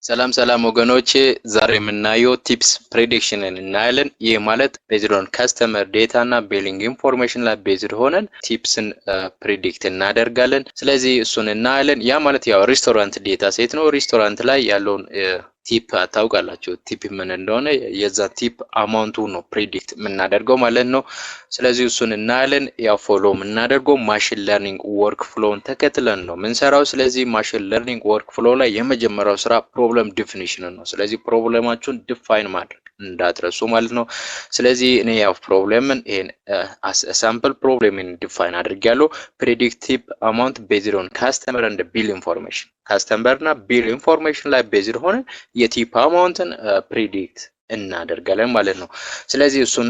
ሰላም ሰላም ወገኖቼ ዛሬ የምናየው ቲፕስ ፕሬዲክሽንን እናያለን። ይህ ማለት ቤዝድ ኦን ከስተመር ዴታ እና ቢሊንግ ኢንፎርሜሽን ላይ ቤዝድ ሆነን ቲፕስን ፕሬዲክት እናደርጋለን። ስለዚህ እሱን እናያለን። ያ ማለት ያው ሬስቶራንት ዴታ ሴት ነው። ሬስቶራንት ላይ ያለውን ቲፕ ታውቃላችሁ። ቲፕ ምን እንደሆነ የዛ ቲፕ አማውንቱ ነው ፕሬዲክት የምናደርገው ማለት ነው። ስለዚህ እሱን እናያለን። ያው ፎሎ የምናደርገው ማሽን ለርኒንግ ወርክ ፍሎውን ተከትለን ነው የምንሰራው። ስለዚህ ማሽን ለርኒንግ ወርክ ፍሎ ላይ የመጀመሪያው ስራ ፕሮብለም ዲፊኒሽን ነው። ስለዚህ ፕሮብለማችሁን ዲፋይን ማድረግ እንዳትረሱ ማለት ነው። ስለዚህ እኔ ያው ፕሮብለምን ይሄን ሳምፕል ፕሮብለምን ዲፋይን አድርጌያለሁ። ፕሬዲክቲቭ አማውንት ቤዝድ ኦን ካስተመር ኤንድ ቢል ኢንፎርሜሽን ካስተመር እና ቢል ኢንፎርሜሽን ላይ ቤዝድ ሆነ የቲፕ አማውንትን ፕሬዲክት እናደርጋለን ማለት ነው። ስለዚህ እሱን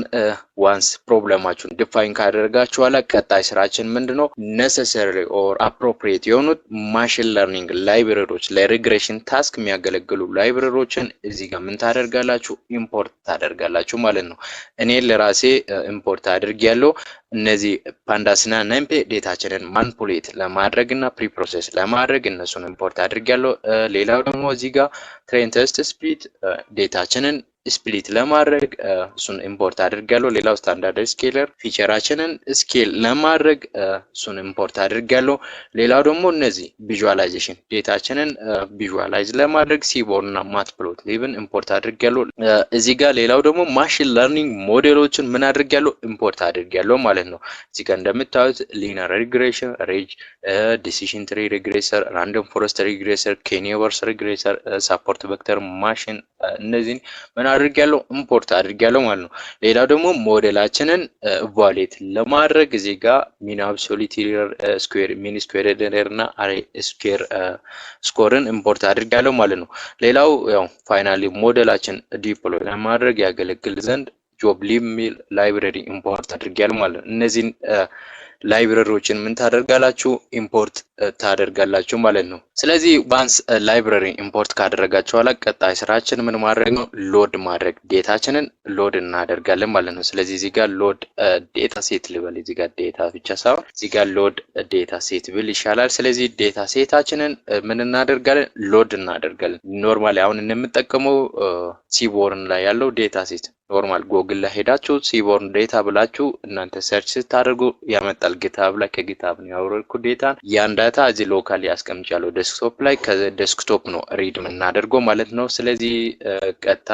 ዋንስ ፕሮብለማችሁን ዲፋይን ካደረጋችሁ በኋላ ቀጣይ ስራችን ምንድነው? necessary or appropriate የሆኑት ማሽን ለርኒንግ ላይብረሪዎች ለሪግሬሽን ታስክ የሚያገለግሉ ላይብረሪዎችን እዚህ ጋር ምን ታደርጋላችሁ? ኢምፖርት ታደርጋላችሁ ማለት ነው። እኔ ለራሴ ኢምፖርት አድርጌያለሁ። እነዚህ ፓንዳስ እና ናምፔ ዴታችንን ማኒፑሌት ለማድረግ እና ፕሪፕሮሰስ ለማድረግ እነሱን ኢምፖርት አድርጌያለሁ። ሌላው ደግሞ እዚህ ጋር ትሬን ቴስት ስፒድ ዴታችንን ስፕሊት ለማድረግ እሱን ኢምፖርት አድርጋለሁ። ሌላው ስታንዳርድ ስኬለር ፊቸራችንን ስኬል ለማድረግ እሱን ኢምፖርት አድርጋለሁ። ሌላው ደግሞ እነዚህ ቪዥዋላይዜሽን ዴታችንን ቪዥዋላይዝ ለማድረግ ሲቦርን እና ማትፕሎት ሊብን ኢምፖርት አድርጋለሁ። እዚህ ጋር ሌላው ደግሞ ማሽን ለርኒንግ ሞዴሎችን ምን አድርጋለሁ? ኢምፖርት አድርጋለሁ ማለት ነው። እዚህ ጋር እንደምታዩት ሊነር ሪግሬሽን፣ ሬጅ፣ ዲሲሽን ትሪ ሪግሬሰር፣ ራንደም ፎረስት ሪግሬሰር፣ ኬኒቨርስ ሪግሬሰር፣ ሳፖርት ቬክተር ማሽን እነዚህን ምን አድርጋለሁ? ኢምፖርት አድርጋለሁ ማለት ነው። ሌላው ደግሞ ሞዴላችንን ኢቫሉዌት ለማድረግ እዚህ ጋር ሚን አብሶሉት ኤረር ስኩዌር ሚን ስኩዌር ኤረር እና አሬ ስኩዌር ስኮርን ኢምፖርት አድርጋለሁ ማለት ነው። ሌላው ያው ፋይናሊ ሞዴላችን ዲፕሎይ ለማድረግ ያገለግል ዘንድ ጆብ ሊሚል ላይብረሪ ኢምፖርት አድርጋለሁ ማለት ነው። እነዚህን ላይብረሪዎችን ምን ታደርጋላችሁ? ኢምፖርት ታደርጋላችሁ ማለት ነው። ስለዚህ ባንስ ላይብረሪ ኢምፖርት ካደረጋችሁ በኋላ ቀጣይ ስራችን ምን ማድረግ ነው? ሎድ ማድረግ ዴታችንን ሎድ እናደርጋለን ማለት ነው። ስለዚህ እዚህ ጋር ሎድ ዴታ ሴት ልበል። እዚህ ጋር ዴታ ብቻ ሳይሆን እዚህ ጋር ሎድ ዴታ ሴት ብል ይሻላል። ስለዚህ ዴታ ሴታችንን ምን እናደርጋለን? ሎድ እናደርጋለን። ኖርማሊ አሁን የምንጠቀመው ሲቦርን ላይ ያለው ዴታ ሴት ኖርማል ጎግል ላይ ሄዳችሁ ሲቦርን ዴታ ብላችሁ እናንተ ሰርች ስታደርጉ ያመጣል። ጊታብ ላይ ከጊታብ ነው ያወረድኩት ዴታ። ያን ዳታ እዚህ ሎካሊ ያስቀምጫለሁ ዴስክቶፕ ላይ። ከዴስክቶፕ ነው ሪድ የምናደርገው ማለት ነው። ስለዚህ ቀጥታ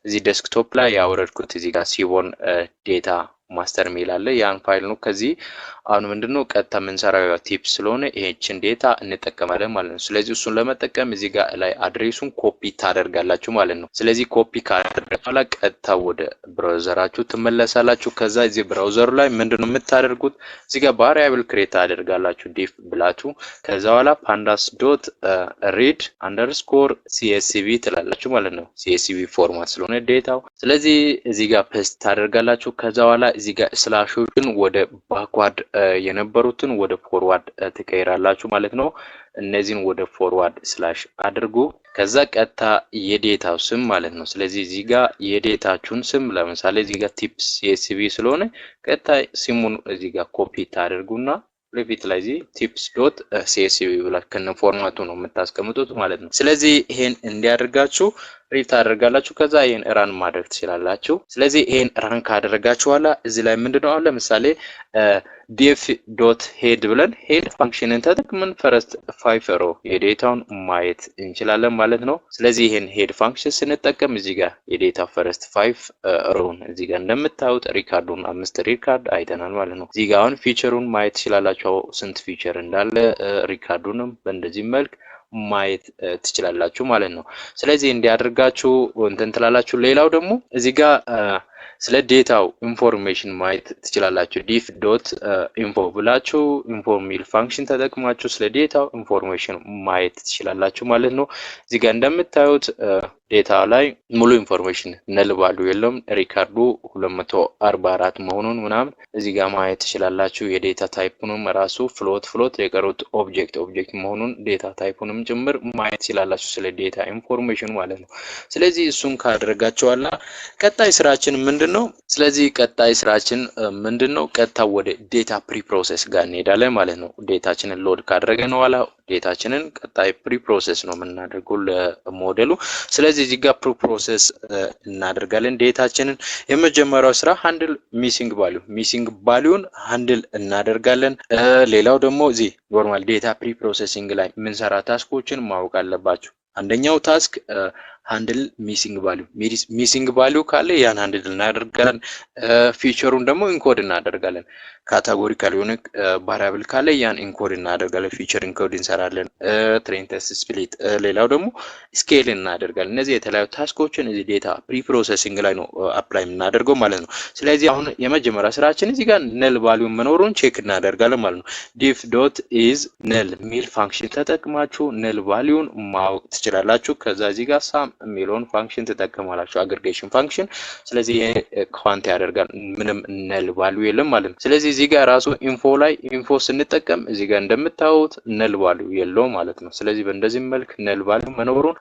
እዚህ ዴስክቶፕ ላይ ያወረድኩት እዚህ ጋር ሲቦርን ዴታ ማስተር ሜል አለ። ያን ፋይል ነው። ከዚህ አሁን ምንድነው ቀጥታ የምንሰራው ቲፕ ስለሆነ ይሄችን ዴታ እንጠቀማለን ማለት ነው። ስለዚህ እሱን ለመጠቀም እዚህ ጋር ላይ አድሬሱን ኮፒ ታደርጋላችሁ ማለት ነው። ስለዚህ ኮፒ ካደረጋችሁ ቀጥታ ወደ ብራውዘራችሁ ትመለሳላችሁ። ከዛ እዚህ ብራውዘሩ ላይ ምንድነው የምታደርጉት? እዚህ ጋር ቫሪያብል ክሬት ታደርጋላችሁ ዲፍ ብላችሁ። ከዛ በኋላ pandas ዶት ሪድ አንደርስኮር csv ትላላችሁ ማለት ነው። csv ፎርማት ስለሆነ ዴታው። ስለዚህ እዚህ ጋር ፔስት ታደርጋላችሁ። ከዛ በኋላ እዚህ ጋር ስላሾችን ወደ ባክዋርድ የነበሩትን ወደ ፎርዋርድ ትቀይራላችሁ ማለት ነው። እነዚህን ወደ ፎርዋርድ ስላሽ አድርጉ። ከዛ ቀጥታ የዴታው ስም ማለት ነው። ስለዚህ እዚህ ጋር የዴታችሁን ስም ለምሳሌ እዚህ ጋር ቲፕስ csv ስለሆነ ቀጥታ ስሙን እዚህ ጋር ኮፒ ታደርጉና ሪፒት ላይ እዚህ ቲፕስ ዶት csv ብላችሁ ከነ ፎርማቱ ነው የምታስቀምጡት ማለት ነው። ስለዚህ ይሄን እንዲያደርጋችሁ ሪድ ታደርጋላችሁ። ከዛ ይሄን ራን ማድረግ ትችላላችሁ። ስለዚህ ይሄን ራን ካደረጋችሁ በኋላ እዚህ ላይ ምንድነው አሁን ለምሳሌ df ዶት ሄድ ብለን ሄድ ፋንክሽንን ተጠቅመን ፈረስት 5 ሮ የዴታውን ማየት እንችላለን ማለት ነው። ስለዚህ ይሄን ሄድ ፋንክሽን ስንጠቀም እዚህ ጋር የዴታ ፈረስት 5 ሮን እዚህ ጋር እንደምታዩት ሪካርዱን 5 ሪካርድ አይተናል ማለት ነው። እዚህ ጋር አሁን ፊቸሩን ማየት ትችላላችሁ። ስንት ፊቸር እንዳለ ሪካርዱንም በእንደዚህ መልክ ማየት ትችላላችሁ ማለት ነው። ስለዚህ እንዲያደርጋችሁ እንትን ትላላችሁ። ሌላው ደግሞ እዚህ ጋር ስለ ዴታው ኢንፎርሜሽን ማየት ትችላላችሁ። ዲፍ ዶት ኢንፎ ብላችሁ ኢንፎ ሚል ፋንክሽን ተጠቅማችሁ ስለ ዴታው ኢንፎርሜሽን ማየት ትችላላችሁ ማለት ነው። እዚህ ጋር እንደምታዩት ዴታ ላይ ሙሉ ኢንፎርሜሽን ነል ቫልዩ የለም። ሪካርዱ 244 መሆኑን ምናምን እዚህ ጋር ማየት ትችላላችሁ። የዴታ ታይፑንም ራሱ ፍሎት የቀሩት ኦብጀክት መሆኑን ዴታ ታይፑንም ጭምር ማየት ትችላላችሁ ስለ ዴታ ኢንፎርሜሽን ማለት ነው። ስለዚህ እሱን ካደረጋችኋላ ቀጣይ ስራችን ምንድነው? ስለዚህ ቀጣይ ስራችን ምንድነው? ቀጥታ ወደ ዴታ ፕሪፕሮሰስ ጋር እንሄዳለን ማለት ነው። ዴታችንን ሎድ ካደረገን በኋላ ዴታችንን ቀጣይ ፕሪፕሮሰስ ነው የምናደርገው ለሞዴሉ። ስለዚህ እዚህ ጋር ፕሪፕሮሰስ እናደርጋለን ዴታችንን። የመጀመሪያው ስራ ሃንድል ሚሲንግ ቫልዩን ሃንድል እናደርጋለን። ሌላው ደግሞ እዚህ ኖርማል ዴታ ፕሪፕሮሰሲንግ ላይ የምንሰራ ታስኮችን ማወቅ አለባችሁ። አንደኛው ታስክ ሃንድል ሚሲንግ ቫልዩ ካለ ያን ሃንድል እናደርጋለን። ፊቸሩን ደግሞ ኢንኮድ እናደርጋለን። ካታጎሪካል የሆነ ቫሪያብል ካለ ያን ኢንኮድ እናደርጋለን። ፊቸር ኢንኮድ እንሰራለን። ትሬን ቴስት ስፕሊት፣ ሌላው ደግሞ ስኬል እናደርጋለን። እነዚህ የተለያዩ ታስኮችን እዚህ ዴታ ፕሪፕሮሰሲንግ ላይ ነው አፕላይ የምናደርገው ማለት ነው። ስለዚህ አሁን የመጀመሪያ ስራችን እዚህ ጋር ነል ቫልዩ መኖሩን ቼክ እናደርጋለን ማለት ነው። ዲፍ ዶት ኢዝ ነል ሚል ፋንክሽን ተጠቅማችሁ ነል ቫልዩን ማወቅ ትችላላችሁ። ከዛ እዚህ ጋር ሳም የሚለውን ፋንክሽን ተጠቅማላችሁ፣ አግሪጌሽን ፋንክሽን። ስለዚህ ይሄ ኳንት ያደርጋል፣ ምንም ነል ቫልዩ የለም ማለት ነው። ስለዚህ እዚህ ጋር ራሱ ኢንፎ ስንጠቀም እዚህ ጋር እንደምታዩት ነል ቫልዩ የለውም ማለት ነው። ስለዚህ በእንደዚህ መልክ ነል ቫልዩ መኖሩን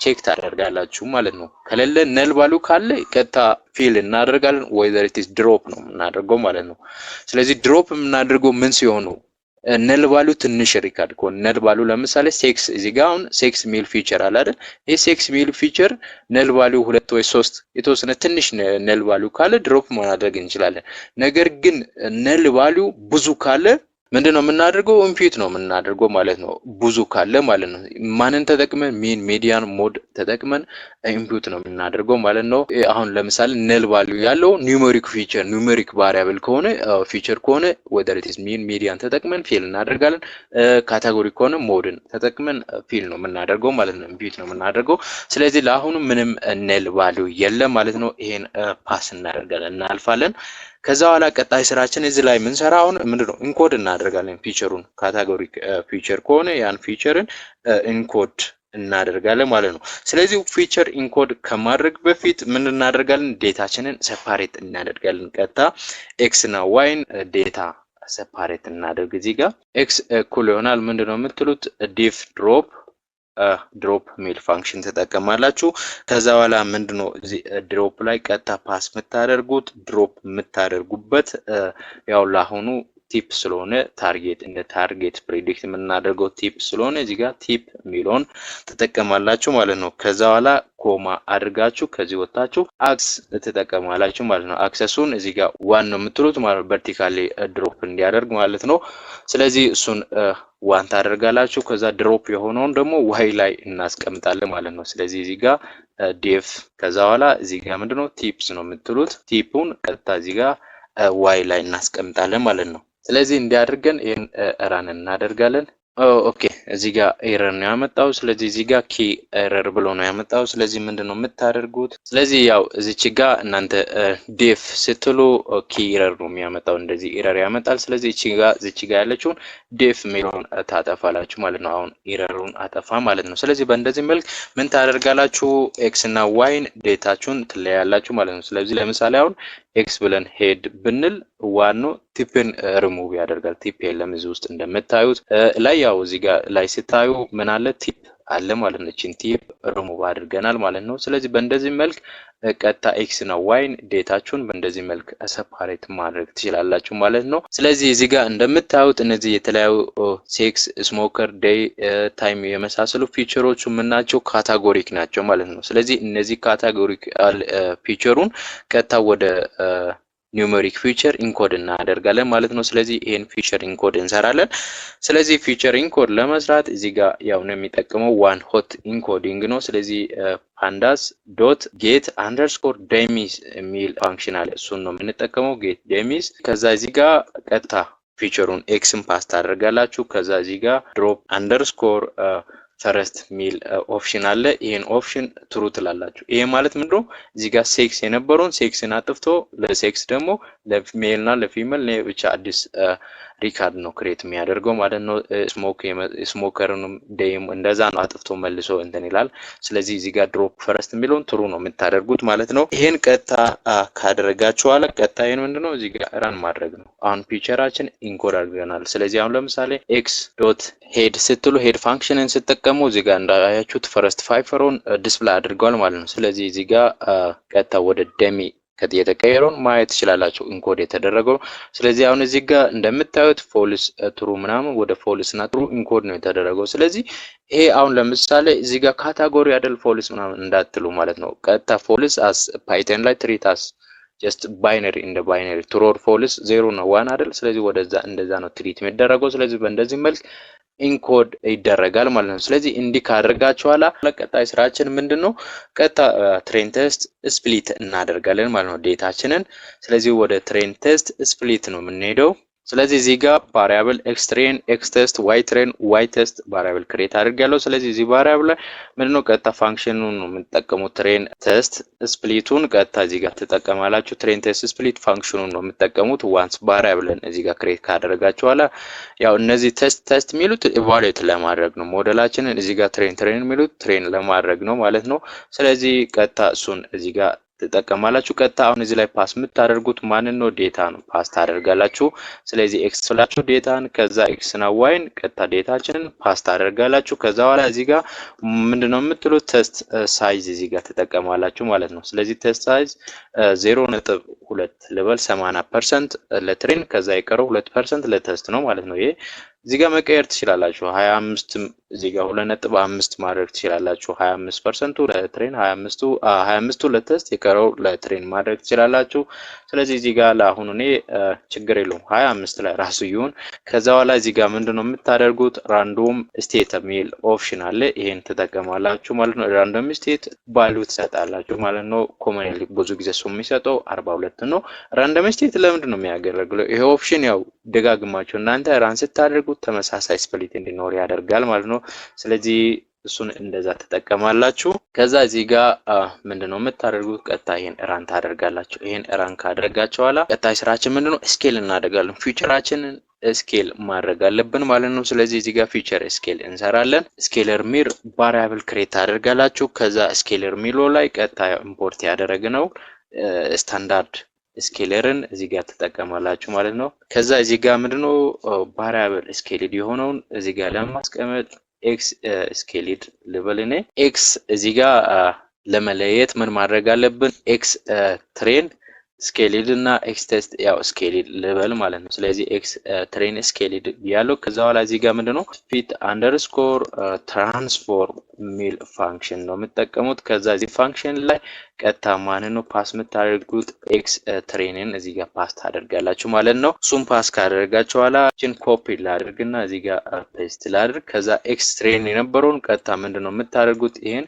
ቼክ ታደርጋላችሁ ማለት ነው። ከሌለ ነል ቫልዩ ካለ ቀጥታ ፊል እናደርጋለን፣ ወይዘር ኢት ኢዝ ድሮፕ ነው የምናደርገው ማለት ነው። ስለዚህ ድሮፕ የምናደርገው ምን ሲሆን ነው? ነል ቫልዩ ትንሽ ሪካርድ ኮን ነል ቫልዩ ለምሳሌ ሴክስ እዚህ ጋር አሁን ሴክስ ሚል ፊቸር አለ አይደል? ይሄ ሴክስ ሚል ፊቸር ነል ቫልዩ 2 ወይ 3 የተወሰነ ትንሽ ነል ቫልዩ ካለ ድሮፕ ማድረግ እንችላለን። ነገር ግን ነል ቫልዩ ብዙ ካለ ምንድነው የምናደርገው? ኢምፒዩት ነው የምናደርገው ማለት ነው። ብዙ ካለ ማለት ነው። ማንን ተጠቅመን? ሚን ሚዲያን ሞድ ተጠቅመን ኢምፒዩት ነው የምናደርገው ማለት ነው። አሁን ለምሳሌ ነል ቫልዩ ያለው ኒውሜሪክ ቫሪያብል ከሆነ ፊቸር ከሆነ whether it is ሚን ሚዲያን ተጠቅመን ፊል እናደርጋለን። ካታጎሪ ከሆነ ሞድን ተጠቅመን ፊል ነው የምናደርገው ማለት ነው። ኢምፒዩት ነው የምናደርገው። ስለዚህ ለአሁኑ ምንም ነል ቫልዩ የለም ማለት ነው። ይሄን ፓስ እናደርጋለን፣ እናልፋለን። ከዛ በኋላ ቀጣይ ስራችን እዚህ ላይ ምን ሰራውን ምንድነው? ኢንኮድ እናደርጋለን ፊቸሩን። ካታጎሪ ፊቸር ከሆነ ያን ፊቸርን ኢንኮድ እናደርጋለን ማለት ነው። ስለዚህ ፊቸር ኢንኮድ ከማድረግ በፊት ምን እናደርጋለን? ዴታችንን ሴፓሬት እናደርጋለን። ቀጥታ ኤክስ እና ዋይን ዴታ ሴፓሬት እናደርግ። እዚህ ጋር ኤክስ እኩል ይሆናል ምንድነው የምትሉት? ዲፍ ድሮፕ ሚል ፋንክሽን ተጠቀማላችሁ። ከዛ በኋላ ምንድነው እዚህ ድሮፕ ላይ ቀጥታ ፓስ የምታደርጉት ድሮፕ የምታደርጉበት ያው ለአሁኑ ቲፕ ስለሆነ እንደ ታርጌት ፕሬዲክት የምናደርገው ቲፕ ስለሆነ እዚህ ጋር ቲፕ ሚለውን ተጠቀማላችሁ ማለት ነው። ከዛ በኋላ ኮማ አድርጋችሁ ከዚህ ወጣችሁ አክስ ተጠቀማላችሁ ማለት ነው። አክሰሱን እዚህ ጋር ዋን ነው የምትሉት ማለት ቨርቲካሊ ድሮፕ እንዲያደርግ ማለት ነው። ስለዚህ እሱን ዋን ታደርጋላችሁ። ከዛ ድሮፕ የሆነውን ደግሞ ዋይ ላይ እናስቀምጣለን ማለት ነው። ስለዚህ እዚህ ጋር ዴፍ ከዛ በኋላ እዚህ ጋር ምንድነው ቲፕስ ነው የምትሉት። ቲፑን ቀጥታ እዚህ ጋር ዋይ ላይ እናስቀምጣለን ማለት ነው። ስለዚህ እንዲያደርገን ይሄን ራን እናደርጋለን። ኦኬ እዚህ ጋር ኤረር ነው ያመጣው። ስለዚህ እዚህ ጋር ኪ ኤረር ብሎ ነው ያመጣው። ስለዚህ ምንድነው የምታደርጉት? ስለዚህ ያው እዚች ጋር እናንተ ዴፍ ስትሉ ኪ ኤረር ነው የሚያመጣው፣ እንደዚህ ኤረር ያመጣል። ስለዚህ እዚች ጋር ያለችውን ዴፍ ሚለውን ታጠፋላችሁ ማለት ነው። አሁን ኤረሩን አጠፋ ማለት ነው። ስለዚህ በእንደዚህ መልክ ምን ታደርጋላችሁ? ኤክስ እና ዋይን ዴታችሁን ትለያላችሁ ማለት ነው። ስለዚህ ለምሳሌ አሁን ኤክስ ብለን ሄድ ብንል ዋኑ ቲፕን ሪሙቭ ያደርጋል። ቲፕ የለም እዚህ ውስጥ እንደምታዩት ላይ ያው እዚህ ጋር ላይ ስታዩ ምን አለ? ቲፕ አለ ማለት ነው። እቺን ቲፕ ሪሙቭ አድርገናል ማለት ነው። ስለዚህ በእንደዚህ መልክ ቀጥታ ኤክስ እና ዋይን ዴታችሁን በእንደዚህ መልክ ሰፓሬት ማድረግ ትችላላችሁ ማለት ነው። ስለዚህ እዚህ ጋር እንደምታዩት እነዚህ የተለያዩ ሴክስ፣ ስሞከር፣ ዴይ፣ ታይም የመሳሰሉ ፊቸሮቹ ምናቸው? ካታጎሪክ ናቸው ማለት ነው። ስለዚህ እነዚህ ካታጎሪክ ፊቸሩን ቀጥታ ወደ ኒውሜሪክ ፊቸር ኢንኮድ እናደርጋለን ማለት ነው። ስለዚህ ይሄን ፊቸር ኢንኮድ እንሰራለን። ስለዚህ ፊቸር ኢንኮድ ለመስራት እዚህ ጋር ያው ነው የሚጠቀመው ዋን ሆት ኢንኮዲንግ ነው። ስለዚህ ፓንዳስ ዶት ጌት አንደርስኮር ዴሚስ የሚል ፋንክሽን አለ። እሱን ነው የምንጠቀመው ጌት ዴሚስ። ከዛ እዚህ ጋር ቀጥታ ፊቸሩን ኤክስን ፓስ ታደርጋላችሁ። ከዛ እዚህ ጋር ድሮፕ አንደርስኮር ፈረስት ሚል ኦፕሽን አለ። ይሄን ኦፕሽን ትሩ ትላላችሁ። ይሄ ማለት ምንድነው? እዚህ ጋር ሴክስ የነበረውን ሴክስን አጥፍቶ ለሴክስ ደግሞ ለሜል እና ለፊሜል ብቻ አዲስ ሪካርድ ነው ክሬት የሚያደርገው ማለት ነው። ስሞከርንም ዴይም እንደዛ ነው አጥፍቶ መልሶ እንትን ይላል። ስለዚህ እዚህ ጋር ድሮፕ ፈረስት የሚለውን ትሩ ነው የምታደርጉት ማለት ነው። ይሄን ቀጥታ ካደረጋችሁ በኋላ ቀጣይ ምንድነው? እዚህ ጋር ራን ማድረግ ነው። አሁን ፊቸራችን ኢንኮድ አድርገናል። ስለዚህ አሁን ለምሳሌ ኤክስ ዶት ሄድ ስትሉ ሄድ ፋንክሽንን ስትጠቀሙ እዚህ ጋር እንዳያችሁት ፈረስት ፋይፈሩን ዲስፕሌይ አድርገዋል ማለት ነው። ስለዚህ እዚህ ጋር ቀጥታ ወደ ደሚ የተቀየረውን ማየት ትችላላችሁ ኢንኮድ የተደረገው። ስለዚህ አሁን እዚህ ጋር እንደምታዩት ፎልስ ትሩ ምናምን ወደ ፎልስ እና ትሩ ኢንኮድ ነው የተደረገው። ስለዚህ ይሄ አሁን ለምሳሌ እዚህ ጋር ካታጎሪ አይደል ፎልስ ምናምን እንዳትሉ ማለት ነው። ቀጥታ ፎልስ አስ ፓይተን ላይ ትሪት አስ ጀስት ባይነሪ እንደ ባይነሪ ትሩ ኦር ፎልስ 0 ነው 1 አይደል። ስለዚህ ወደዛ እንደዛ ነው ትሪት የሚደረገው። ስለዚህ በእንደዚህ መልክ ኢንኮድ ይደረጋል ማለት ነው። ስለዚህ እንዲህ ካደረጋችኋላ ለቀጣይ ስራችን ምንድነው? ቀጣ ትሬን ቴስት ስፕሊት እናደርጋለን ማለት ነው ዴታችንን። ስለዚህ ወደ ትሬን ቴስት ስፕሊት ነው የምንሄደው። ስለዚህ እዚህ ጋር ቫሪያብል ኤክስ ትሬን ኤክስ ቴስት ዋይ ትሬን ዋይ ቴስት ቫሪያብል ክሬት አድርጋለሁ። ስለዚህ እዚህ ቫሪያብል ላይ ምንድነው ቀጥታ ፋንክሽኑን ነው የምትጠቀሙት። ትሬን ቴስት ስፕሊቱን ቀጥታ እዚህ ጋር ትጠቀማላችሁ። ትሬን ቴስት ስፕሊት ፋንክሽኑን ነው የምትጠቀሙት። ዋንስ ቫሪያብልን እዚህ ጋር ክሬት ካደረጋችሁ በኋላ ያው እነዚህ ቴስት የሚሉት ኢቫሉዌት ለማድረግ ነው። ሞዴላችንን እዚህ ጋር ትሬን የሚሉት ትሬን ለማድረግ ነው ማለት ነው። ስለዚህ ቀጥታ እሱን እዚህ ጋር ተጠቀማላችሁ። ቀጥታ አሁን እዚህ ላይ ፓስ የምታደርጉት ማንን ነው? ዴታ ነው ፓስ ታደርጋላችሁ። ስለዚህ ኤክስ ብላችሁ ዴታን ከዛ ኤክስ እና ዋይን ቀጥታ ዴታችንን ፓስ ታደርጋላችሁ። ከዛ በኋላ እዚህ ጋር ምንድነው የምትሉት? ቴስት ሳይዝ እዚህ ጋር ተጠቀማላችሁ ማለት ነው። ስለዚህ ቴስት ሳይዝ 0.2 ልበል 80% ለትሬን ከዛ የቀረው 2% ለቴስት ነው ማለት ነው። ይሄ እዚህ ጋር መቀየር ትችላላችሁ። 25 እዚህ ጋር 2.5 ማድረግ ትችላላችሁ። 25% ለትሬን 25ቱ ለቴስት የቀረው ለትሬን ማድረግ ትችላላችሁ። ስለዚህ እዚህ ጋር ለአሁን እኔ ችግር የለውም 25 ላይ ራሱ ይሁን። ከዛ በኋላ እዚህ ጋር ምንድነው የምታደርጉት? ራንዶም ስቴት የሚል ኦፕሽን አለ። ይሄን ተጠቀማላችሁ ማለት ነው። ራንዶም ስቴት ቫልዩ ትሰጣላችሁ ማለት ነው። ኮመንሊ ብዙ ጊዜ ሰው የሚሰጠው 42 ነው። ራንዶም ስቴት ለምንድን ነው የሚያገለግለው? ይሄ ኦፕሽን ያው ደጋግማችሁ እናንተ ራን ስታደርጉ ተመሳሳይ ስፕሊት እንዲኖር ያደርጋል ማለት ነው። ስለዚህ እሱን እንደዛ ተጠቀማላችሁ። ከዛ እዚህ ጋር ምንድነው የምታደርጉት? ቀጥታ ይሄን ራን ታደርጋላችሁ። ይሄን ራን ካደረጋችሁ በኋላ ቀጣይ ስራችን ምንድነው? ስኬል እናደርጋለን። ፊቸራችንን ስኬል ማድረግ አለብን ማለት ነው። ስለዚህ እዚህ ጋር ፊቸር ስኬል እንሰራለን። ስኬለር ሚር ቫሪያብል ክሬት ታደርጋላችሁ። ከዛ ስኬለር ሚሎ ላይ ቀጥታ ኢምፖርት ያደረግነው ስታንዳርድ ስኬለርን እዚህ ጋር ተጠቀማላችሁ ማለት ነው። ከዛ እዚህ ጋር ምንድነው ቫሪያብል ስኬልድ የሆነውን እዚህ ጋር ለማስቀመጥ ኤክስ ስኬልድ ልበል እኔ ኤክስ እዚህ ጋር ለመለየት ምን ማድረግ አለብን? ኤክስ ትሬን ስኬልድ እና ኤክስ ቴስት ያው ስኬልድ ልበል ማለት ነው። ስለዚህ ኤክስ ትሬን ስኬልድ ያለው ከዛ በኋላ እዚህ ጋር ምንድነው ፊት አንደርስኮር ትራንስፎርም ሚል ፋንክሽን ነው የምትጠቀሙት። ከዛ እዚህ ፋንክሽን ላይ ቀጥታ ማንን ነው ፓስ የምታደርጉት? ኤክስ ትሬንን እዚህ ጋር ፓስ ታደርጋላችሁ ማለት ነው። እሱም ፓስ ካደረጋችሁ በኋላ እቺን ኮፒ ላድርግና እዚህ ጋር ፔስት ላድርግ። ከዛ ኤክስ ትሬን የነበረውን ቀጥታ ምንድነው የምታደርጉት? ይሄን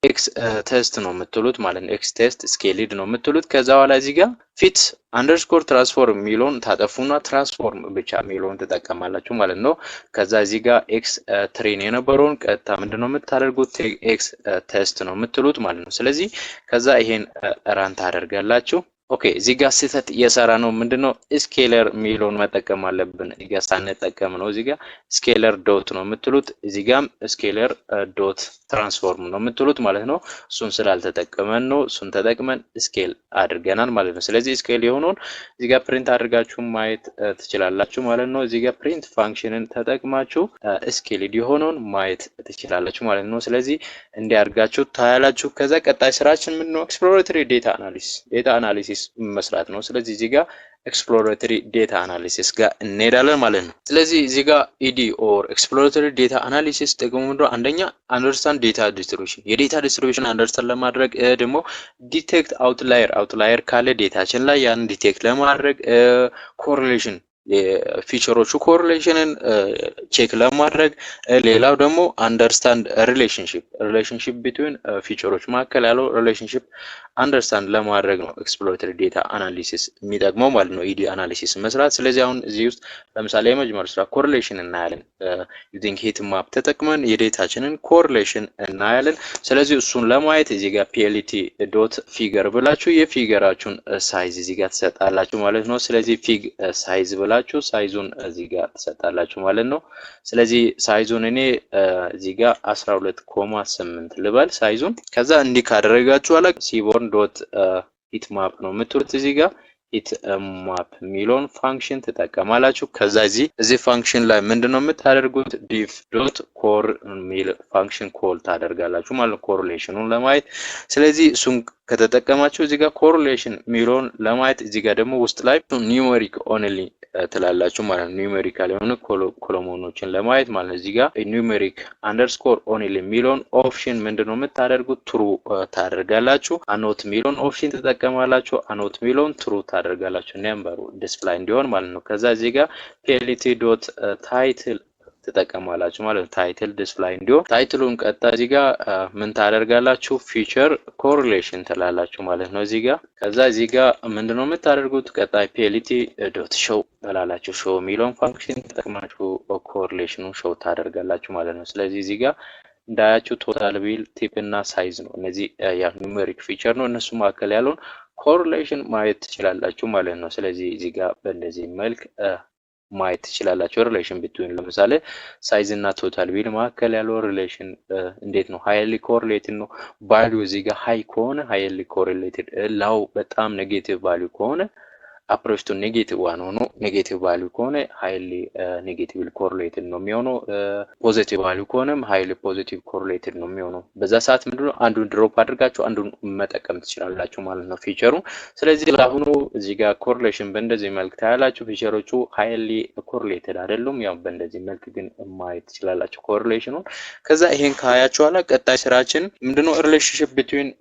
ኤክስ ቴስት ነው የምትሉት ማለት ነው። ኤክስ ቴስት ስኬልድ ነው የምትሉት። ከዛ በኋላ እዚህ ጋር ፊት አንደርስኮር ትራንስፎርም የሚለውን ታጠፉና ትራንስፎርም ብቻ የሚለውን ትጠቀማላችሁ ማለት ነው። ከዛ እዚህ ጋር ኤክስ ትሬን የነበረውን ቀጥታ ምንድነው የምታደርጉት? ኤክስ ቴስት ነው የምትሉት ማለት ነው። ስለዚህ ከዛ ይሄን ራን ታደርጋላችሁ። ኦኬ እዚህ ጋር ስህተት እየሰራ ነው። ምንድነው ስኬለር የሚለውን መጠቀም አለብን። እዚህ ጋር ሳንጠቀም ነው። እዚህ ጋር ስኬለር ዶት ነው የምትሉት። እዚህ ጋርም ስኬለር ዶት ትራንስፎርም ነው የምትሉት ማለት ነው። እሱን ስላልተጠቀመን ነው። እሱን ተጠቅመን ስኬል አድርገናል ማለት ነው። ስለዚህ ስኬል የሆነውን እዚህ ጋር ፕሪንት አድርጋችሁ ማየት ትችላላችሁ ማለት ነው። እዚህ ጋር ፕሪንት ፋንክሽንን ተጠቅማችሁ ስኬልድ የሆነውን ማየት ትችላላችሁ ማለት ነው። ስለዚህ እንዲያርጋችሁ ታያላችሁ። ከዛ ቀጣይ ስራችን ምንድነው? ኤክስፕሎሬተሪ ዴታ አናሊሲስ መስራት ነው። ስለዚህ እዚህ ጋር ኤክስፕሎሬተሪ ዴታ አናሊሲስ ጋር እንሄዳለን ማለት ነው። ስለዚህ እዚህ ጋር ኢዲ ኦር ኤክስፕሎሬተሪ ዴታ አናሊሲስ ጥቅሙ ምንድነው? አንደኛ አንደርስታንድ ዴታ ዲስትሪቢዩሽን፣ የዴታ ዲስትሪቢዩሽን አንደርስታንድ ለማድረግ ደግሞ ዲቴክት አውትላየር ካለ ዴታችን ላይ ያን ዲቴክት ለማድረግ ኮሪሌሽን የፊቸሮቹ ኮሪሌሽንን ቼክ ለማድረግ ሌላው ደግሞ አንደርስታንድ ሪሌሽንሺፕ ቢትዊን ፊቸሮች መካከል ያለው ሪሌሽንሺፕ አንደርስታንድ ለማድረግ ነው ኤክስፕሎሬተሪ ዴታ አናሊሲስ የሚጠቅመው ማለት ነው ኢዲ አናሊሲስ መስራት። ስለዚህ አሁን እዚህ ውስጥ ለምሳሌ የመጀመሪያው ስራ ኮሪሌሽን እናያለን። ዩዚንግ ሂት ማፕ ተጠቅመን የዴታችንን ኮሪሌሽን እናያለን። ስለዚህ እሱን ለማየት እዚህ ጋር ፒኤልቲ ዶት ፊገር ብላችሁ የፊገራችሁን ሳይዝ እዚህ ጋር ትሰጣላችሁ ማለት ነው። ስለዚህ ፊግ ሳይዝ ብላችሁ ሳይዙን እዚህ ጋር ትሰጣላችሁ ማለት ነው። ስለዚህ ሳይዙን እኔ እዚህ ጋር 12.8 ልበል ሳይዙን። ከዛ እንዲህ ካደረጋችሁ አለ ሲቦርን ዶት ሂት ማፕ ነው የምትሉት። እዚህ ጋር ሂት ማፕ የሚለውን ፋንክሽን ትጠቀማላችሁ። ከዛ እዚህ ፋንክሽን ላይ ምንድነው የምታደርጉት? ዲፍ ዶት ኮር ሚል ፋንክሽን ኮል ታደርጋላችሁ ማለት ኮሪሌሽኑን ለማየት። ስለዚህ እሱን ከተጠቀማችሁ እዚህ ጋር ኮሪሌሽን ሚለውን ለማየት እዚህ ጋር ደግሞ ውስጥ ላይ ኒውሜሪክ ኦንሊ ትላላችሁ ማለት ነው። ኒውሜሪካል የሆኑ ኮሎሞኖችን ለማየት ማለት ነው። እዚህ ጋር ኒውሜሪክ አንደርስኮር ኦንሊ ሚለውን ኦፕሽን ምንድነው የምታደርጉት? ትሩ ታደርጋላችሁ። አኖት ሚለውን ኦፕሽን ትጠቀማላችሁ። አኖት ሚለውን ትሩ ታደርጋላችሁ። ነምበሩ ዲስፕላይ እንዲሆን ማለት ነው። ከዛ እዚህ ጋር ፒኤልቲ ዶት ታይትል ትጠቀማላችሁ ማለት ነው። ታይትል ዲስፕላይ እንዲሆን ታይትሉን ቀጣ እዚህ ጋር ምን ታደርጋላችሁ? ፊቸር ኮሪሌሽን ትላላችሁ ማለት ነው እዚህ ጋር። ከዛ እዚህ ጋር ምንድነው የምታደርጉት? ቀጣይ ፒኤልቲ ዶት ሾው ትላላችሁ። ሾው የሚለውን ፋንክሽን ተጠቅማችሁ ኮሪሌሽኑን ሾው ታደርጋላችሁ ማለት ነው። ስለዚህ እዚህ ጋር እንዳያችሁ ቶታል ቢል ቲፕ እና ሳይዝ ነው። እነዚህ ያ ኑሜሪክ ፊቸር ነው። እነሱ መካከል ያለውን ኮሪሌሽን ማየት ትችላላችሁ ማለት ነው። ስለዚህ እዚህ ጋር በእንደዚህ መልክ ማየት ትችላላችሁ። ሪሌሽን ቢትዊን ለምሳሌ ሳይዝ እና ቶታል ቢል መካከል ያለው ሪሌሽን እንዴት ነው? ሃይሊ ኮሪሌትድ ነው። ቫልዩ እዚህ ጋር ሃይ ከሆነ ሃይሊ ኮሪሌትድ፣ ላው በጣም ኔጌቲቭ ቫልዩ ከሆነ አፕሮች ቱ ኔጌቲቭ ዋን ሆኖ ኔጌቲቭ ቫልዩ ከሆነ ሃይሊ ኔጌቲቭ ኮሪሌትድ ነው የሚሆነው። ፖዚቲቭ ቫልዩ ከሆነም ሃይሊ ፖዚቲቭ ኮሪሌትድ ነው የሚሆነው። በዛ ሰዓት ምንድነው አንዱን ድሮፕ አድርጋችሁ አንዱን መጠቀም ትችላላችሁ ማለት ነው ፊቸሩ። ስለዚህ ለአሁኑ እዚህ ጋር ኮሪሌሽን በእንደዚህ መልክ ታያላችሁ። ፊቸሮቹ ሃይሊ ኮሪሌትድ አይደሉም። ያው በእንደዚህ መልክ ግን ማየት ትችላላችሁ ኮሪሌሽኑን። ከዛ ይሄን ካያችሁ ኋላ ቀጣይ ስራችን ምንድነው ሪሌሽንሺፕ ቢትዊን